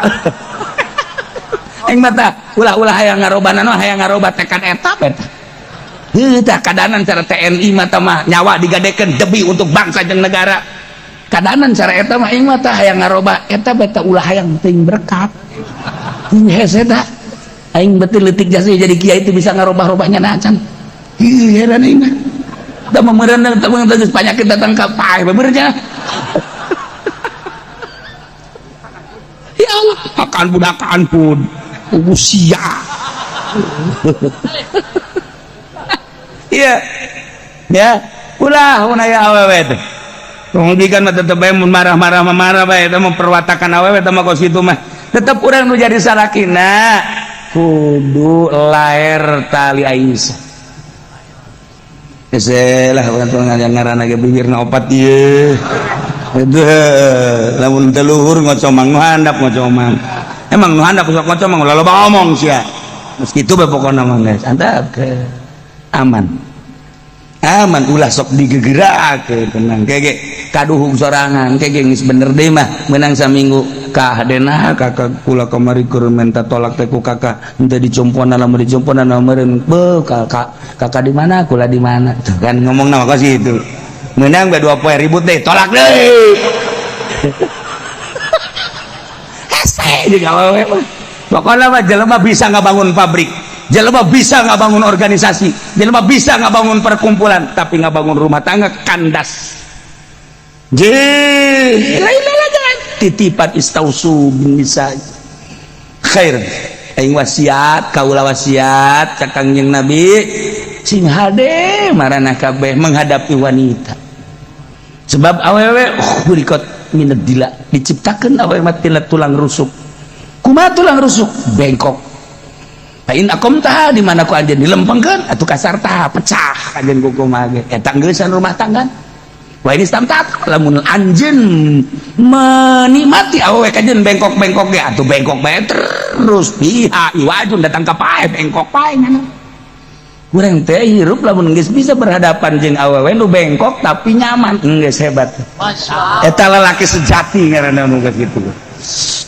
aing mah tah ulah-ulah hayang ngarobana mah hayang ngaroba tekan eta heuh tah kadanan cara TNI mah tah mah nyawa digadekeun demi untuk bangsa jeung negara. Kadanan cara eta mah aing mah tah hayang ngaroba eta beta ulah hayang teuing berkat teuing hese tah aing beuteul leutik jasa jadi kiai teh bisa ngarobah-robahnya nacan heran aing mah da meureuneun teh geus panyakit datang ka paeh bener nya. Ya Allah akan budakan pun usia iya ya ulah mun aya awewe teh kemudian mah tetep bae mun marah-marah bae eta memperwatakan awewe eta mah kos kitu mah tetep urang nu jadi salakina kudu laer tali Aisyah geus lah urang teh ngaranna ge bibirna opat ieu lamun teu luhur ngocomang nu handap ngocomang emang nu handap sok ngocomang ulah loba omong sia meski itu bae pokona mah guys antap ke aman ulah sok digegerakeun tenang kege kaduhung sorangan kege geus bener deui mah meunang saminggu ka hadena kakak kula kamari keur minta tolak teh ku kakak henteu dicumpona lamun dicumpona meureun beuh kakak di mana kula di mana tuh kan ngomongna mah ka situ meunang bae 2 poe ribut deh tolak deui hese jeung awewe mah pokona mah jelema bisa ngabangun pabrik, jelema bisa ngabangun organisasi, jelema bisa ngabangun perkumpulan, tapi ngabangun rumah tangga kandas. Lain titipan istausu bisa khair. Aing wasiat, kaula wasiat ka Kangjeng Nabi sing hade marana kabeh menghadapi wanita. Sebab awewe berikut minat dila diciptakeun awewe mati tulang rusuk. Kumaha tulang rusuk bengkok. Pain akom tah di mana ku anjeun dilempengkeun atuh kasar tah pecah anjeun ku kumaha ge eta geeusan rumah tangga. Wa ini samtat lamun anjeun menikmati awewe kajeun bengkok-bengkok ge atuh bengkok bae terus piha iwajun datang ka pae bengkok pae ngana. Urang teh hirup lamun geus bisa berhadapan jeung awewe nu bengkok tapi nyaman geus hebat. Masyaallah. Eta lalaki sejati ngaranna nu geus kitu.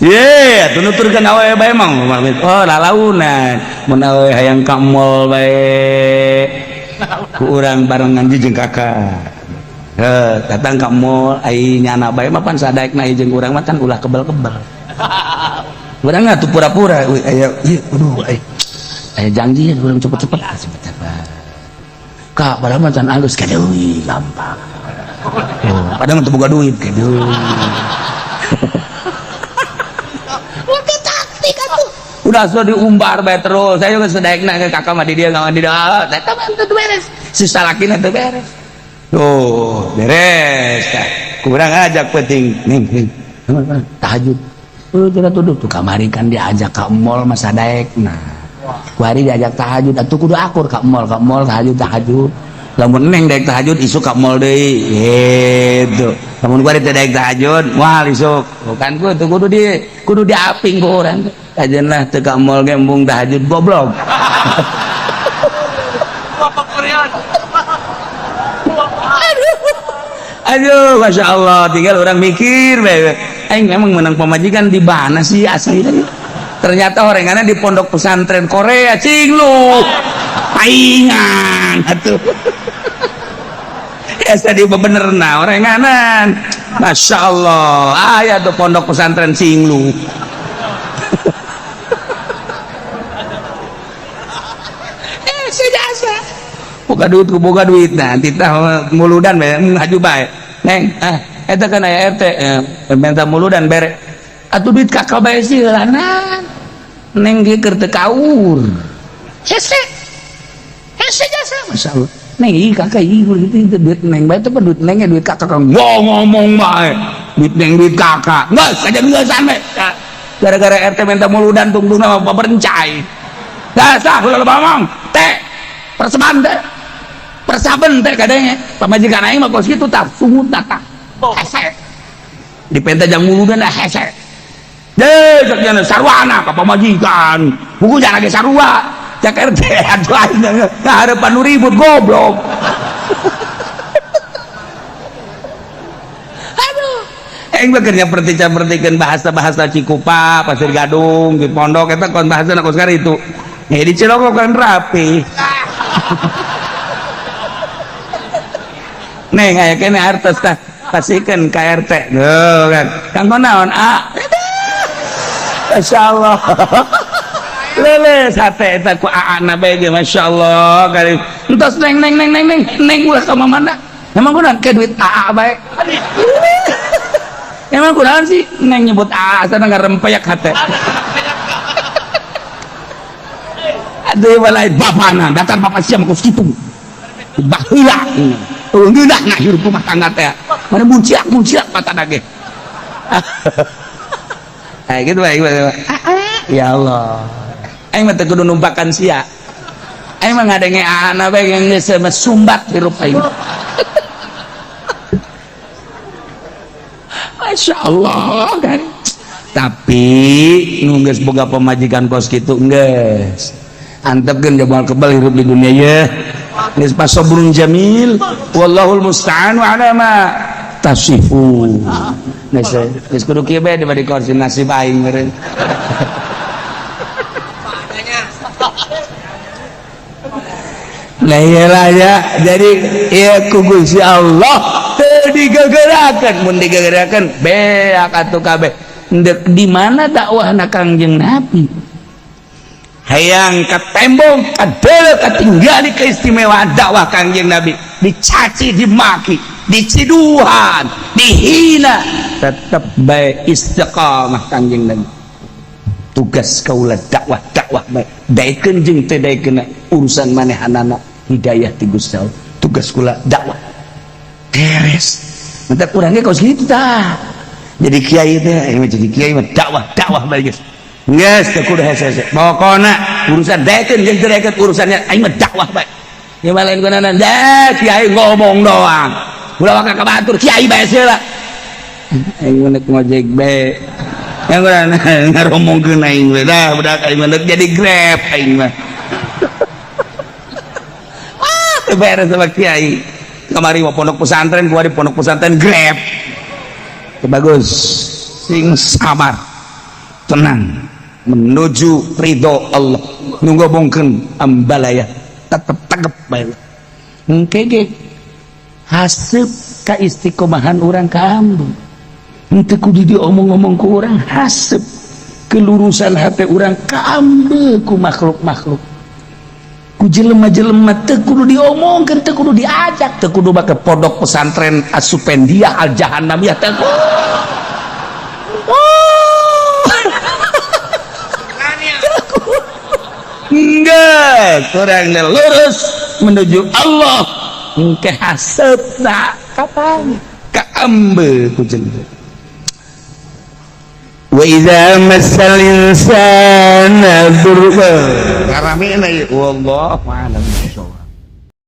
ye atuh nuturkeun awewe bae mah oh lalaunan mun awewe hayang ka mall bae ku urang barengan jeung kakak datang ka mall ai nyana bae mah pan sadaekna jeung urang mah kan ulah kebal-kebal urang atuh pura-pura aya aduh aya janji urang cepet-cepet kak padahal mah can alus ka deui gampang padahal mah teu boga duit ka deui udah sudah diumbar bae terus saya juga sedaekna ke kakak mah di dia ngawan di dia eta mah teu beres sisa lakina teu beres tuh beres kurang ajak penting ning tahajud cenah tuduh tuh kamari kan diajak ka mall mah sadaekna ku hari diajak tahajud atuh kudu akur ka mall tahajud lamun neng daek tahajud isuk ka mall deui gitu lamun ku hari teu daek tahajud moal isuk kan kudu diaping ku urang ajenah teu ka mall ge embung tahajud goblok aduh masya Allah tinggal orang mikir aing memang menang pemajikan di mana sih asli ternyata orengannya di pondok pesantren Korea cing lu paingan atuh asa di bebenerna orenganan masya Allah aya tuh pondok pesantren cing lu boga duit nanti tah muludan bae ngaju bae neng eta kan aya RT minta muludan bere atuh duit kakak bae sih lanan neng ge keur teu kaur hese jasa masyaallah neng ieu kakak ieu gitu duit neng bae teh duit neng duit kakak kan ngomong bae duit neng duit kakak geus kajengeunsan bae gara-gara RT minta muludan tungtungna mah berencai dasar ulah ngomong teh perseban teh persaben teh kadangnya pamajikan aing mah kos kitu tah sungut tah hese dipenta jang muludan dah hese deh sakjana sarwana ka pamajikan buku jangan lagi sarua cak RT aduh aing ngaharepan nu ribut goblok aduh aing bekerja pertikeun bahasa-bahasa Cikupa Pasir Gadung di pondok eta kon bahasana kos itu di Ciloko kan rapi neng aya kene artos tah pasikeun ka RT kan kanggo naon masyaallah lele sate eta ku aana bae ge masyaallah kali entos neng ulah ka mamana emang kunaon ke duit AA bae emang kunaon sih neng nyebut AA asana ngarempeyak hate aduh balai bapana datar bapak siam kos kitu baheula ngeudah na hirup rumah tangga teh mana munciak mata dage gitu bae ya Allah aing mah teu kudu numpakan sia aing mah ngadenge aana bae yang geus sumbat hirup aing Masya Allah kan tapi nu geus boga pamajikan kos kitu geus antepkeun jabal kebal hirup di dunia ya geus pasobrun jamil wallahul musta'an wa ala ma tasifu geus kudu kieu bae dibade koordinasi aing meureun nah iyalah ya jadi ya ku Gusti Allah teu digegerakeun mun digegerakeun beak atuh kabeh ndek di mana dakwahna Kangjeng Nabi hayang katembong kadele katinggali keistimewaan dakwah Kangjeng Nabi dicaci dimaki diciduhan dihina tetap bae istiqamah Kangjeng Nabi tugas kaula dakwah bae daekeun jeung teu daekeun urusan manehanana hidayah ti Gusti Allah tugas kula dakwah beres mentak urang ge kos kitu tah jadi kiai teh jadi kiai mah dakwah bae geus geus teu kudu hese pokona urusan daekeun jeung teu daekeun urusannya aing mah dakwah bae ya lain kunaon dah kiai ngomong doang ulah ka batur kiai bae heula aing mah ngojek bae yang ngaromongkeun aing we dah budak aing mah jadi Grab aing mah beres sama kiai kamari mau pondok pesantren gua di pondok pesantren Grab bagus sing sabar tenang menuju ridho Allah nunggu mungkin ambalaya tetap tegap baik engke hasep ka istiqomahan orang ka ambu henteu kudu diomong-omong ku orang hasep kelurusan hati orang ka ambu ku makhluk-makhluk ku jelema-jelema teu kudu diomongkeun teu kudu diajak teu kudu ke pondok pesantren Asupendia Al Jahannamiyah teu enggak kurang lurus menuju Allah engke hasepna kapan ka ambe ku jeung wa idza massal insana dzurra karamena wallahu a'lam